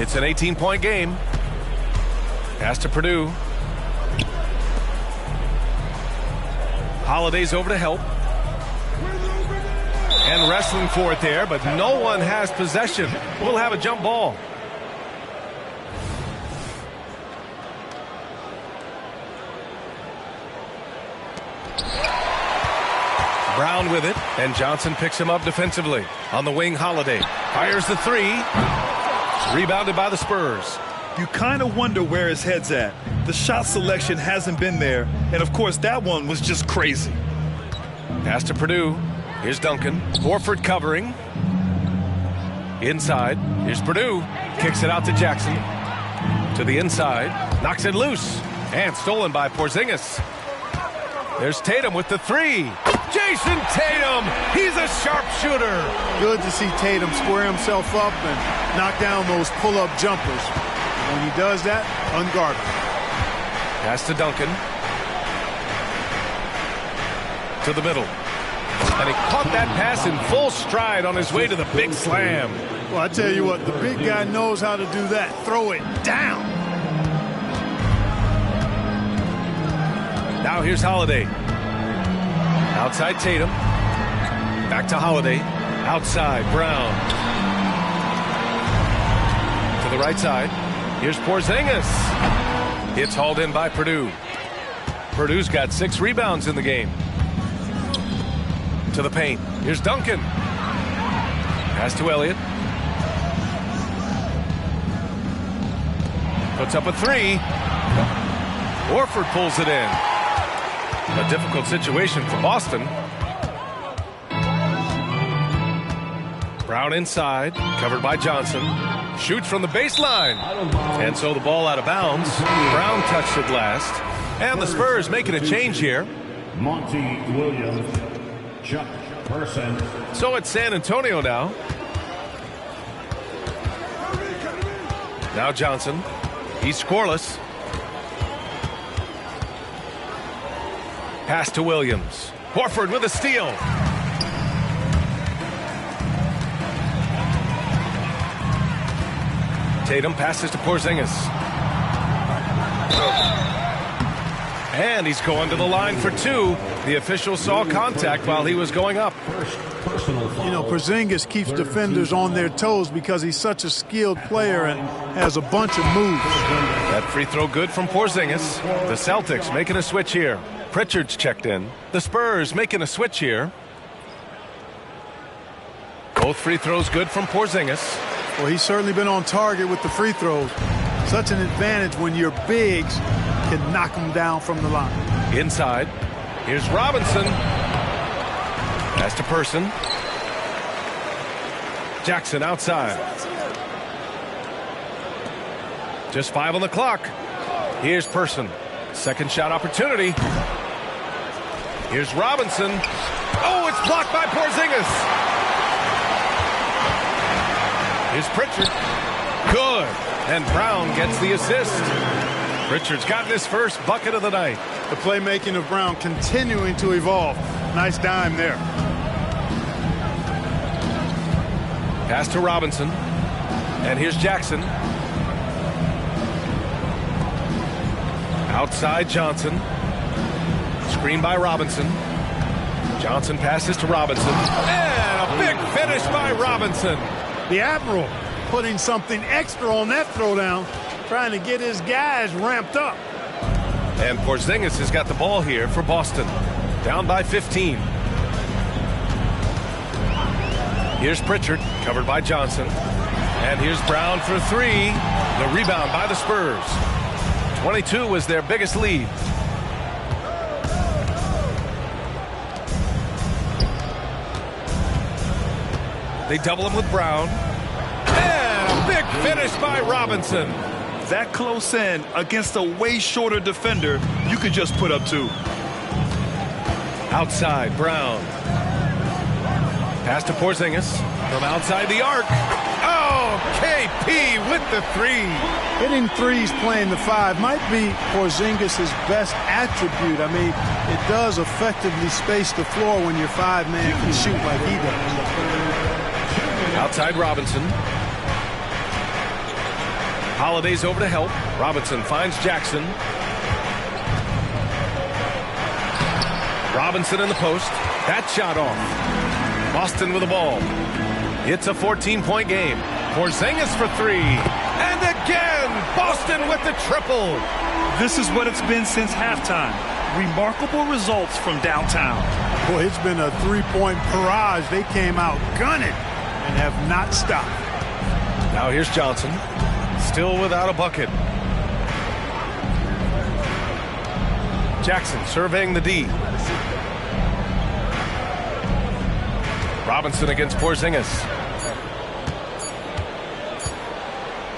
It's an 18-point game. Pass to Purdue. Holiday's over to help. And wrestling for it there, but no one has possession. We'll have a jump ball. Brown with it, and Johnson picks him up defensively. On the wing, Holiday fires the three. Rebounded by the Spurs. You kind of wonder where his head's at. The shot selection hasn't been there, and of course that one was just crazy. Pass to Purdue. Here's Duncan. Horford covering. Inside. Here's Purdue. Kicks it out to Jackson. To the inside. Knocks it loose. And stolen by Porzingis. There's Tatum with the three. Jason Tatum. He's a sharpshooter. Good to see Tatum square himself up and knock down those pull-up jumpers. When he does that, unguarded. Pass to Duncan. To the middle. And he caught that pass in full stride on his way to the big slam. Well, I tell you what, the big guy knows how to do that. Throw it down. Now here's Holiday. Outside Tatum. Back to Holiday. Outside Brown. To the right side. Here's Porzingis. It's hauled in by Purdue. Purdue's got 6 rebounds in the game. To the paint. Here's Duncan. Pass to Elliott. Puts up a three. Horford pulls it in. A difficult situation for Boston. Brown inside, covered by Johnson. Shoots from the baseline. And so the ball out of bounds. Brown touched it last. And the Spurs making a change here. Monty Williams, Chuck Person. So it's San Antonio now. Now Johnson. He's scoreless. Pass to Williams. Horford with a steal. Tatum passes to Porzingis. And he's going to the line for 2. The official saw contact while he was going up. You know, Porzingis keeps defenders on their toes because he's such a skilled player and has a bunch of moves. That free throw good from Porzingis. The Celtics making a switch here. Pritchard's checked in. The Spurs making a switch here. Both free throws good from Porzingis. Well, he's certainly been on target with the free throws. Such an advantage when your bigs can knock them down from the line. Inside. Here's Robinson. Pass to Person. Jackson outside. Just 5 on the clock. Here's Person. Second shot opportunity. Here's Robinson. Oh, it's blocked by Porzingis. Here's Pritchard. Good. And Brown gets the assist. Pritchard's gotten his first bucket of the night. The playmaking of Brown continuing to evolve. Nice dime there. Pass to Robinson. And here's Jackson. Outside Johnson. Screen by Robinson. Johnson passes to Robinson. And a big finish by Robinson. The Admiral putting something extra on that throwdown, trying to get his guys ramped up. And Porzingis has got the ball here for Boston. Down by 15. Here's Pritchard, covered by Johnson. And here's Brown for 3. The rebound by the Spurs. 22 was their biggest lead. They double him with Brown. And a big finish by Robinson. That close in against a way shorter defender, you could just put up 2. Outside, Brown. Pass to Porzingis from outside the arc. Oh, KP with the 3. Hitting threes playing the 5 might be Porzingis' best attribute. I mean, it does effectively space the floor when your 5-man can shoot like he does. Outside Robinson. Holiday's over to help. Robinson finds Jackson. Robinson in the post. That shot off. Boston with the ball. It's a 14-point game. Porzingis for three. And again, Boston with the triple. This is what it's been since halftime. Remarkable results from downtown. Boy, it's been a three-point barrage. They came out gunning and have not stopped. Now here's Johnson. Still without a bucket. Jackson surveying the D. Robinson against Porzingis.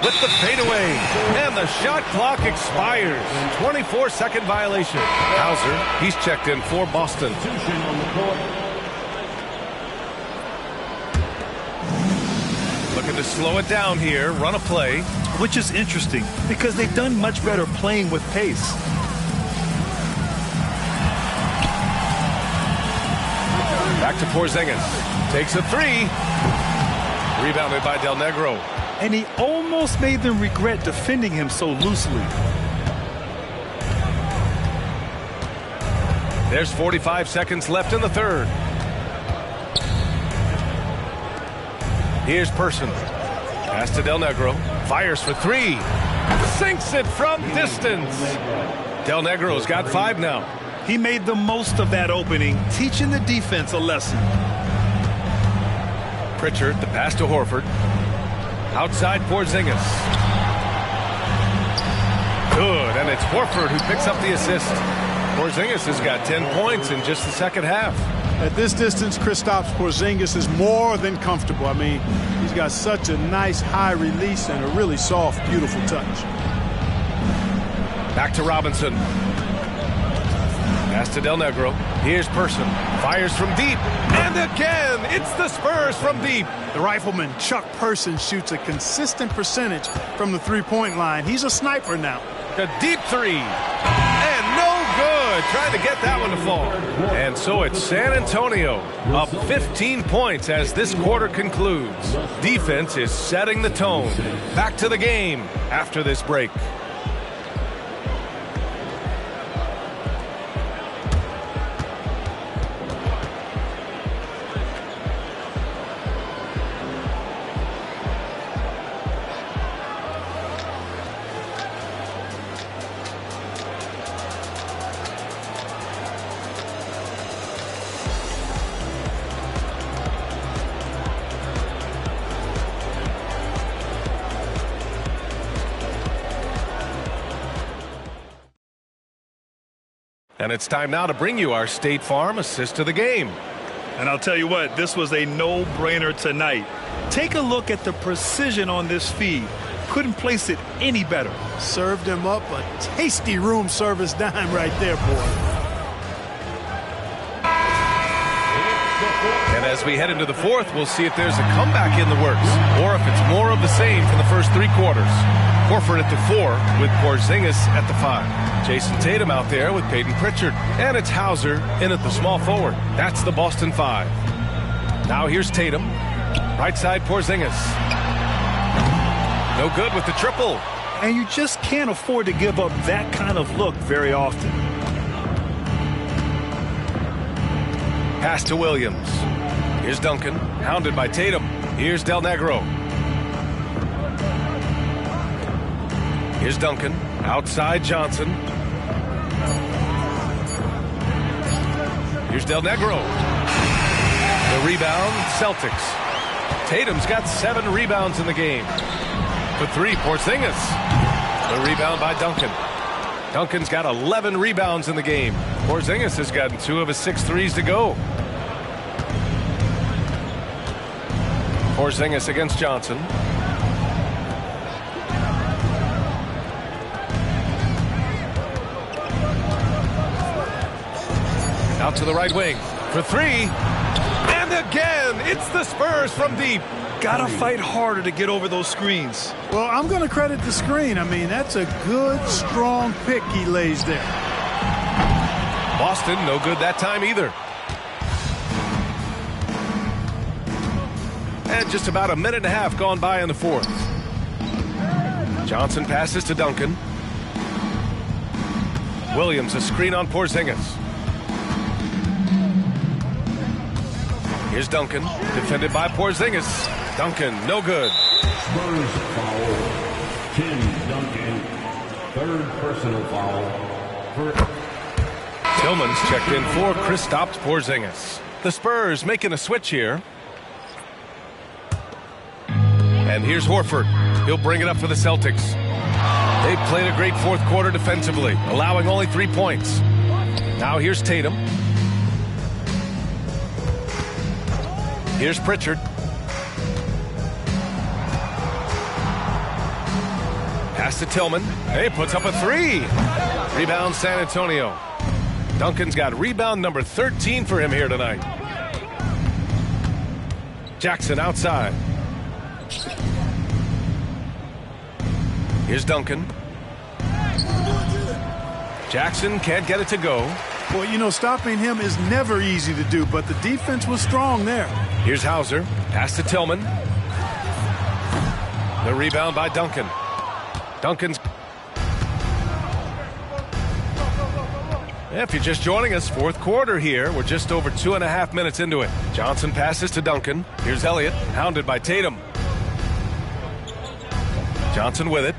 With the fadeaway. And the shot clock expires. 24-second violation. Hauser, he's checked in for Boston. Looking to slow it down here, run a play. Which is interesting because they've done much better playing with pace. Back to Porzingis. Takes a three. Rebounded by Del Negro. And he almost made them regret defending him so loosely. There's 45 seconds left in the third. Here's Person. Pass to Del Negro. Fires for three. Sinks it from distance. Del Negro's got 5 now. He made the most of that opening, teaching the defense a lesson. Pritchard, the pass to Horford. Outside Porzingis. Good, and it's Horford who picks up the assist. Porzingis has got 10 points in just the second half. At this distance, Kristaps Porzingis is more than comfortable. I mean, he's got such a nice high release and a really soft, beautiful touch. Back to Robinson. Pass to Del Negro. Here's Person. Fires from deep. And again, it's the Spurs from deep. The rifleman, Chuck Person, shoots a consistent percentage from the three-point line. He's a sniper now. A deep three. And no good. Trying to get that one to fall. And so it's San Antonio up 15 points as this quarter concludes. Defense is setting the tone. Back to the game after this break. And it's time now to bring you our State Farm assist of the game. And I'll tell you what, this was a no-brainer tonight. Take a look at the precision on this feed. Couldn't place it any better. Served him up a tasty room service dime right there, boy. And as we head into the fourth, we'll see if there's a comeback in the works or if it's more of the same from the first 3 quarters. Horford at the 4 with Porzingis at the 5. Jason Tatum out there with Peyton Pritchard. And it's Hauser in at the small forward. That's the Boston 5. Now here's Tatum. Right side Porzingis. No good with the triple. And you just can't afford to give up that kind of look very often. Pass to Williams. Here's Duncan, hounded by Tatum. Here's Del Negro. Here's Duncan, outside Johnson. Here's Del Negro. The rebound, Celtics. Tatum's got 7 rebounds in the game. For 3, Porzingis. The rebound by Duncan. Duncan's got 11 rebounds in the game. Porzingis has gotten 2 of his 6 threes to go. Porzingis against Johnson. Out to the right wing for 3. And again, it's the Spurs from deep. Gotta fight harder to get over those screens. Well, I'm going to credit the screen. I mean, that's a good, strong pick he lays there. Boston, no good that time either. And just about a minute and a half gone by in the fourth. Johnson passes to Duncan. Williams, a screen on Porzingis. Here's Duncan, defended by Porzingis. Duncan, no good. Spurs foul. Tim Duncan, third personal foul. Tillman's checked in for Kristaps Porzingis. The Spurs making a switch here. And here's Horford. He'll bring it up for the Celtics. They've played a great fourth quarter defensively, allowing only 3 points. Now here's Tatum. Here's Pritchard. Pass to Tillman. He puts up a 3. Rebound San Antonio. Duncan's got rebound number 13 for him here tonight. Jackson outside. Here's Duncan. Jackson can't get it to go. Well, you know, stopping him is never easy to do, but the defense was strong there. Here's Hauser. Pass to Tillman. The rebound by Duncan. Duncan's... If you're just joining us, fourth quarter here. We're just over 2.5 minutes into it. Johnson passes to Duncan. Here's Elliott, hounded by Tatum. Johnson with it.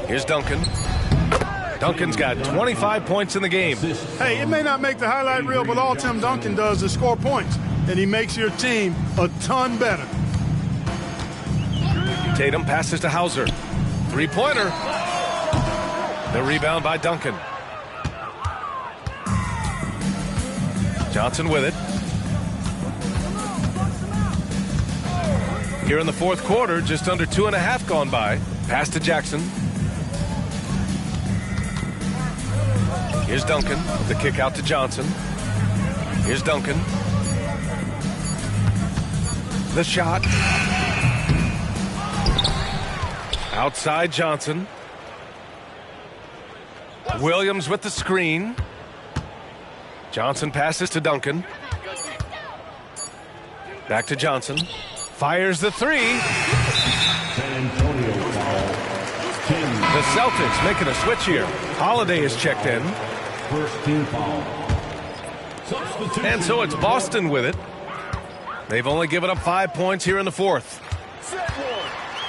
Here's Duncan. Duncan's got 25 points in the game. Hey, it may not make the highlight reel, but all Tim Duncan does is score points, and he makes your team a ton better. Tatum passes to Hauser. Three-pointer. The rebound by Duncan. Johnson with it. Here in the fourth quarter, just under 2.5 gone by. Pass to Jackson. Here's Duncan. The kick out to Johnson. Here's Duncan. The shot. Outside Johnson. Williams with the screen. Johnson passes to Duncan. Back to Johnson. Fires the 3. San Antonio foul. The Celtics making a switch here. Holiday is checked in. First team foul. Substitution. And so it's Boston with it. They've only given up 5 points here in the fourth.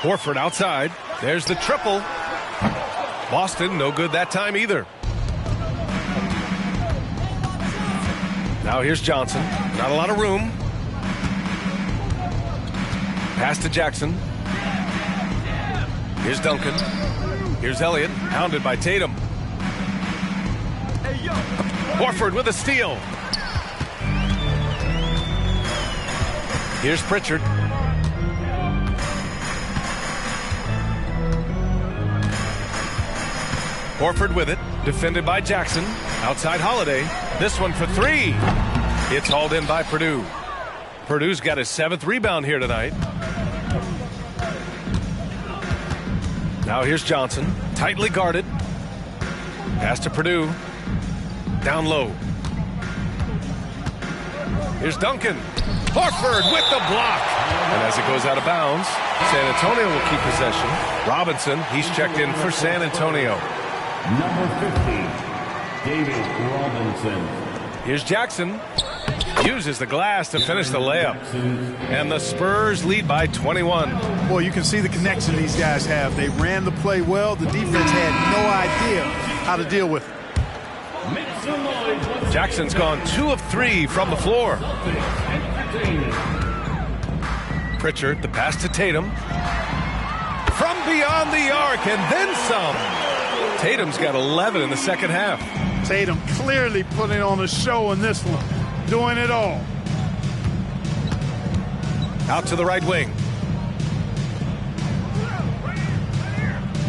Horford outside. There's the triple. Boston no good that time either. Now here's Johnson. Not a lot of room. Pass to Jackson. Here's Duncan. Here's Elliott, hounded by Tatum. Horford with a steal. Here's Pritchard. Horford with it, defended by Jackson. Outside Holiday. This one for 3. It's hauled in by Purdue. Purdue's got his 7th rebound here tonight. Now here's Johnson, tightly guarded. Pass to Purdue. Down low. Here's Duncan. Horford with the block. And as it goes out of bounds, San Antonio will keep possession. Robinson, he's checked in for San Antonio. Number 50, David Robinson. Here's Jackson. Uses the glass to finish the layup. And the Spurs lead by 21. Boy, you can see the connection these guys have. They ran the play well. The defense had no idea how to deal with it. Jackson's gone 2 of 3 from the floor. Pritchard, the pass to Tatum. From beyond the arc, and then some. Tatum's got 11 in the second half. Tatum clearly putting on a show in this one. Doing it all. Out to the right wing.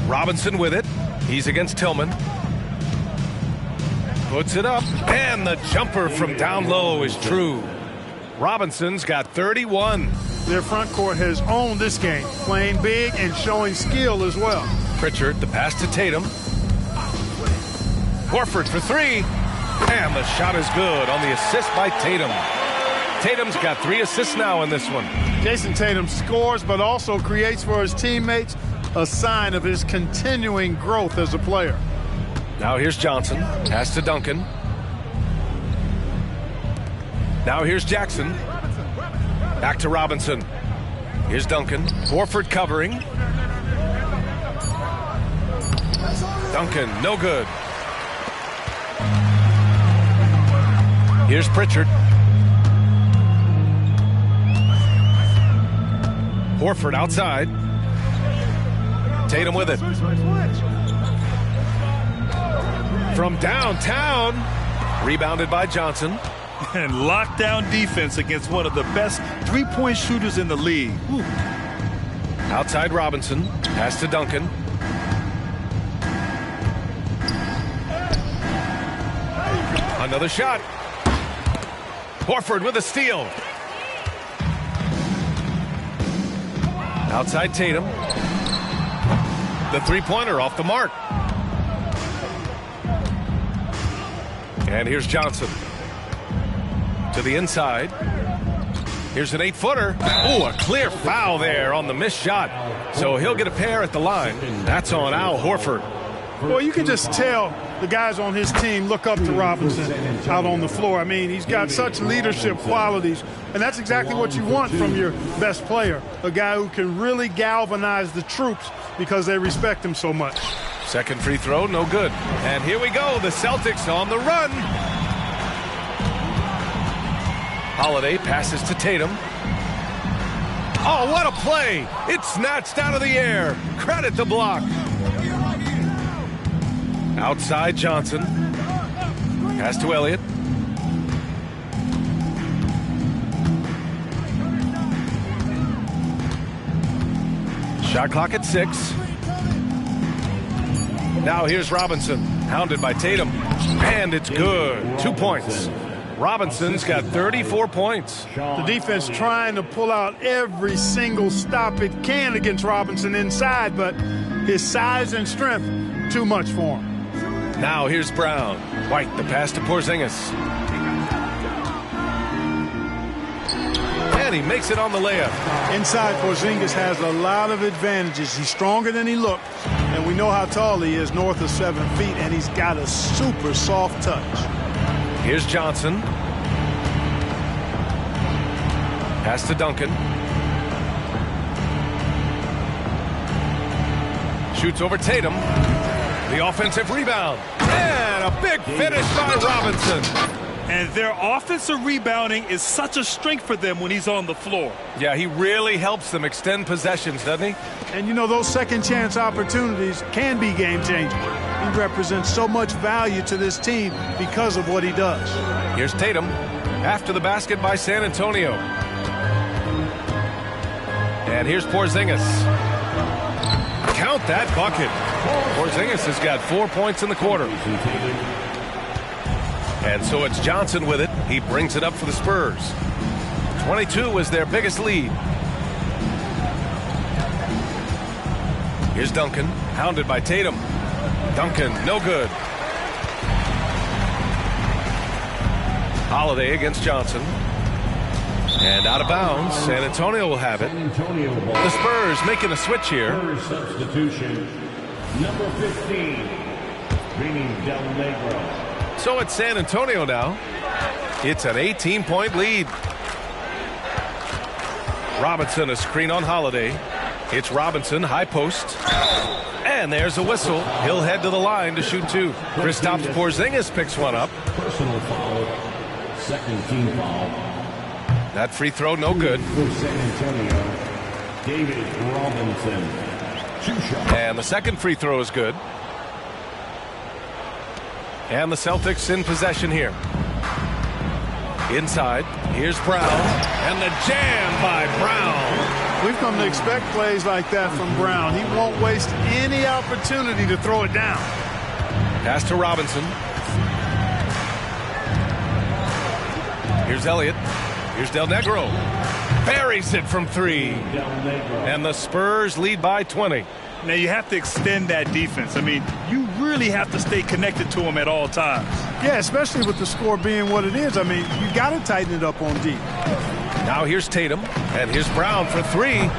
Robinson with it. He's against Tillman. Puts it up. And the jumper from down low is true. Robinson's got 31. Their front court has owned this game, playing big and showing skill as well. Pritchard, the pass to Tatum. Horford for 3. And the shot is good on the assist by Tatum. Tatum's got 3 assists now in this one. Jason Tatum scores, but also creates for his teammates, a sign of his continuing growth as a player. Now here's Johnson. Pass to Duncan. Now here's Jackson. Back to Robinson. Here's Duncan. Horford covering. Duncan, no good. Here's Pritchard. Horford outside. Tatum with it. From downtown. Rebounded by Johnson. And lockdown defense against one of the best three-point shooters in the league. Whew. Outside Robinson. Pass to Duncan. Another shot. Horford with a steal. Outside Tatum. The three-pointer off the mark. And here's Johnson. To the inside. Here's an 8-footer. Oh, a clear foul there on the missed shot. So he'll get a pair at the line. That's on Al Horford. Well, you can just tell the guys on his team look up to Robinson out on the floor. I mean, he's got such leadership qualities, and that's exactly what you want from your best player, a guy who can really galvanize the troops because they respect him so much. Second free throw, no good. And here we go, the Celtics on the run. Holiday passes to Tatum. Oh, what a play! It's snatched out of the air. Credit the block. Outside Johnson. Pass to Elliott. Shot clock at 6. Now here's Robinson, hounded by Tatum. And it's good. 2 points. Robinson's got 34 points. The defense trying to pull out every single stop it can against Robinson inside, but his size and strength, too much for him. Now here's Brown. White, the pass to Porzingis. And he makes it on the layup. Inside, Porzingis has a lot of advantages. He's stronger than he looks, and we know how tall he is, north of 7 feet, and he's got a super soft touch. Here's Johnson. Pass to Duncan. Shoots over Tatum. The offensive rebound. And a big finish by Robinson. And their offensive rebounding is such a strength for them when he's on the floor. Yeah, he really helps them extend possessions, doesn't he? And, you know, those second chance opportunities can be game-changing. He represents so much value to this team because of what he does. Here's Tatum after the basket by San Antonio. And here's Porzingis. Count that bucket. Porzingis has got 4 points in the quarter. And so it's Johnson with it. He brings it up for the Spurs. 22 is their biggest lead. Here's Duncan, hounded by Tatum. Duncan, no good. Holiday against Johnson. And out of bounds. San Antonio will have it. The Spurs making a switch here. First substitution, number 15, Vinny Del Negro. So it's San Antonio now. It's an 18-point lead. Robinson, a screen on Holiday. It's Robinson, high post. And there's a whistle. He'll head to the line to shoot 2. Kristaps Porzingis picks one up. Personal foul, second team foul. That free throw, no good. For San Antonio, David Robinson. 2 shots. And the second free throw is good. And the Celtics in possession here. Inside, here's Brown. And the jam by Brown. We've come to expect plays like that from Brown. He won't waste any opportunity to throw it down. Pass to Robinson. Here's Elliott. Here's Del Negro. Buries it from 3. And the Spurs lead by 20. Now you have to extend that defense. I mean, you really have to stay connected to him at all times. Yeah, especially with the score being what it is. I mean, you got to tighten it up on D. Now here's Tatum, and here's Brown for three.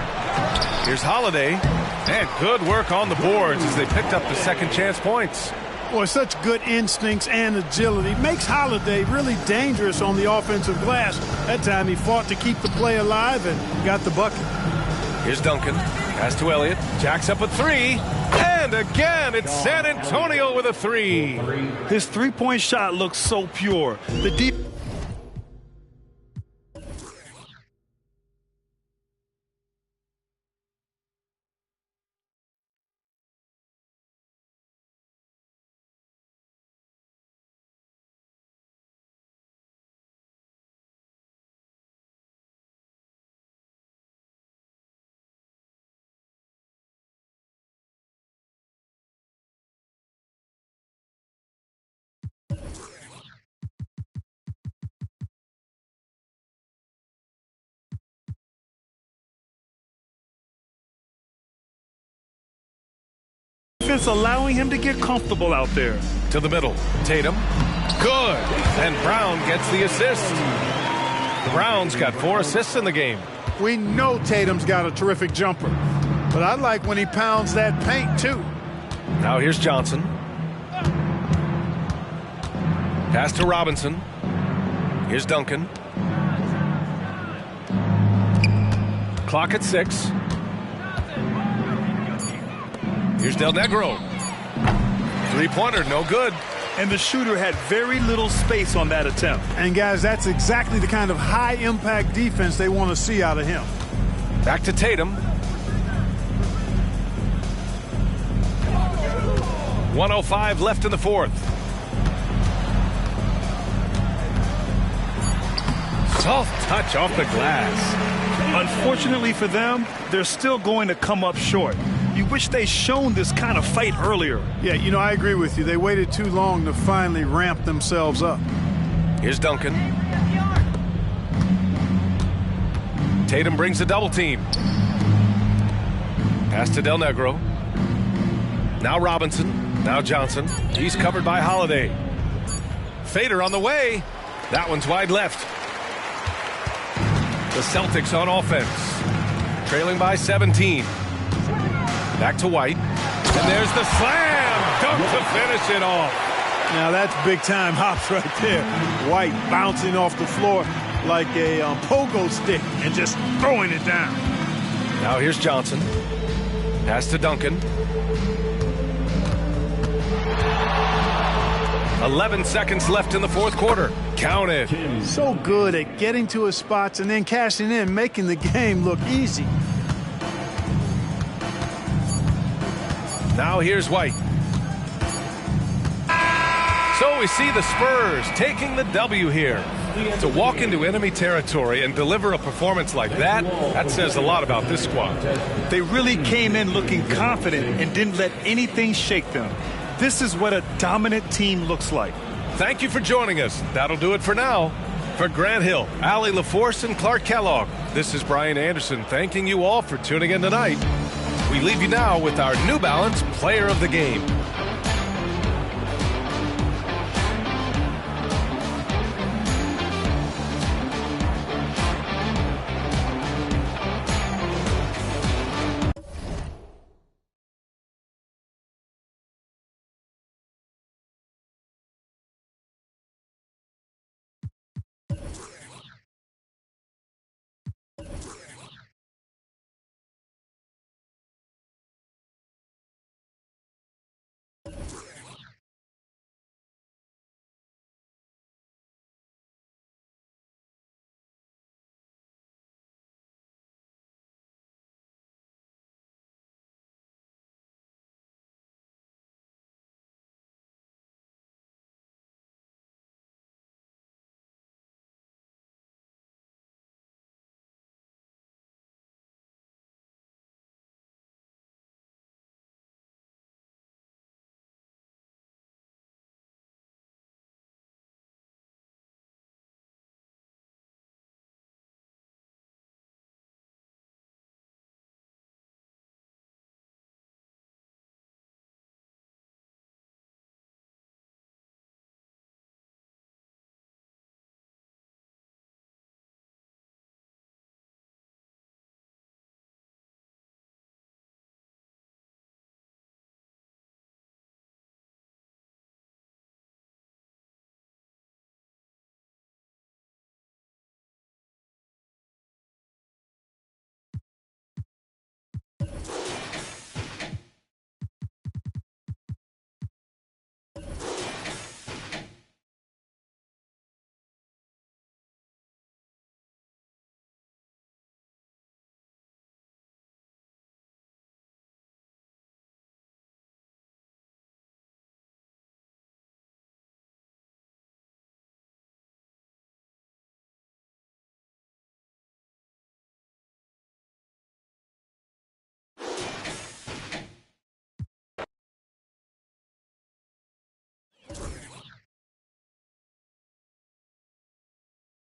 Here's Holiday, and good work on the boards as they picked up the second chance points. Boy, such good instincts and agility. Makes Holiday really dangerous on the offensive glass. That time he fought to keep the play alive and got the bucket. Here's Duncan. Pass to Elliott. Jacks up a three. And again, it's San Antonio with a three. His three-point shot looks so pure. The deep. Defense allowing him to get comfortable out there. To the middle. Tatum. Good. And Brown gets the assist. Brown's got 4 assists in the game. We know Tatum's got a terrific jumper, but I like when he pounds that paint too. Now here's Johnson. Pass to Robinson. Here's Duncan. Clock at 6. Here's Del Negro. Three-pointer, no good. And the shooter had very little space on that attempt. And guys, that's exactly the kind of high-impact defense they want to see out of him. Back to Tatum. 1:05 left in the fourth. Soft touch off the glass. Unfortunately for them, they're still going to come up short. You wish they shown this kind of fight earlier. Yeah, you know, I agree with you. They waited too long to finally ramp themselves up. Here's Duncan. Tatum brings a double team. Pass to Del Negro. Now Robinson. Now Johnson. He's covered by Holiday. Fader on the way. That one's wide left. The Celtics on offense. Trailing by 17. Back to White. And there's the slam dunk to finish it off. Now that's big-time hops right there. White bouncing off the floor like a pogo stick and just throwing it down. Now here's Johnson. Pass to Duncan. 11 seconds left in the fourth quarter. Count it. So good at getting to his spots and then cashing in, making the game look easy. Now here's White. So we see the Spurs taking the W here. To walk into enemy territory and deliver a performance like that says a lot about this squad. They really came in looking confident and didn't let anything shake them. This is what a dominant team looks like. Thank you for joining us. That'll do it for now. For Grant Hill, Allie LaForce, and Clark Kellogg, this is Brian Anderson thanking you all for tuning in tonight. We leave you now with our New Balance Player of the Game.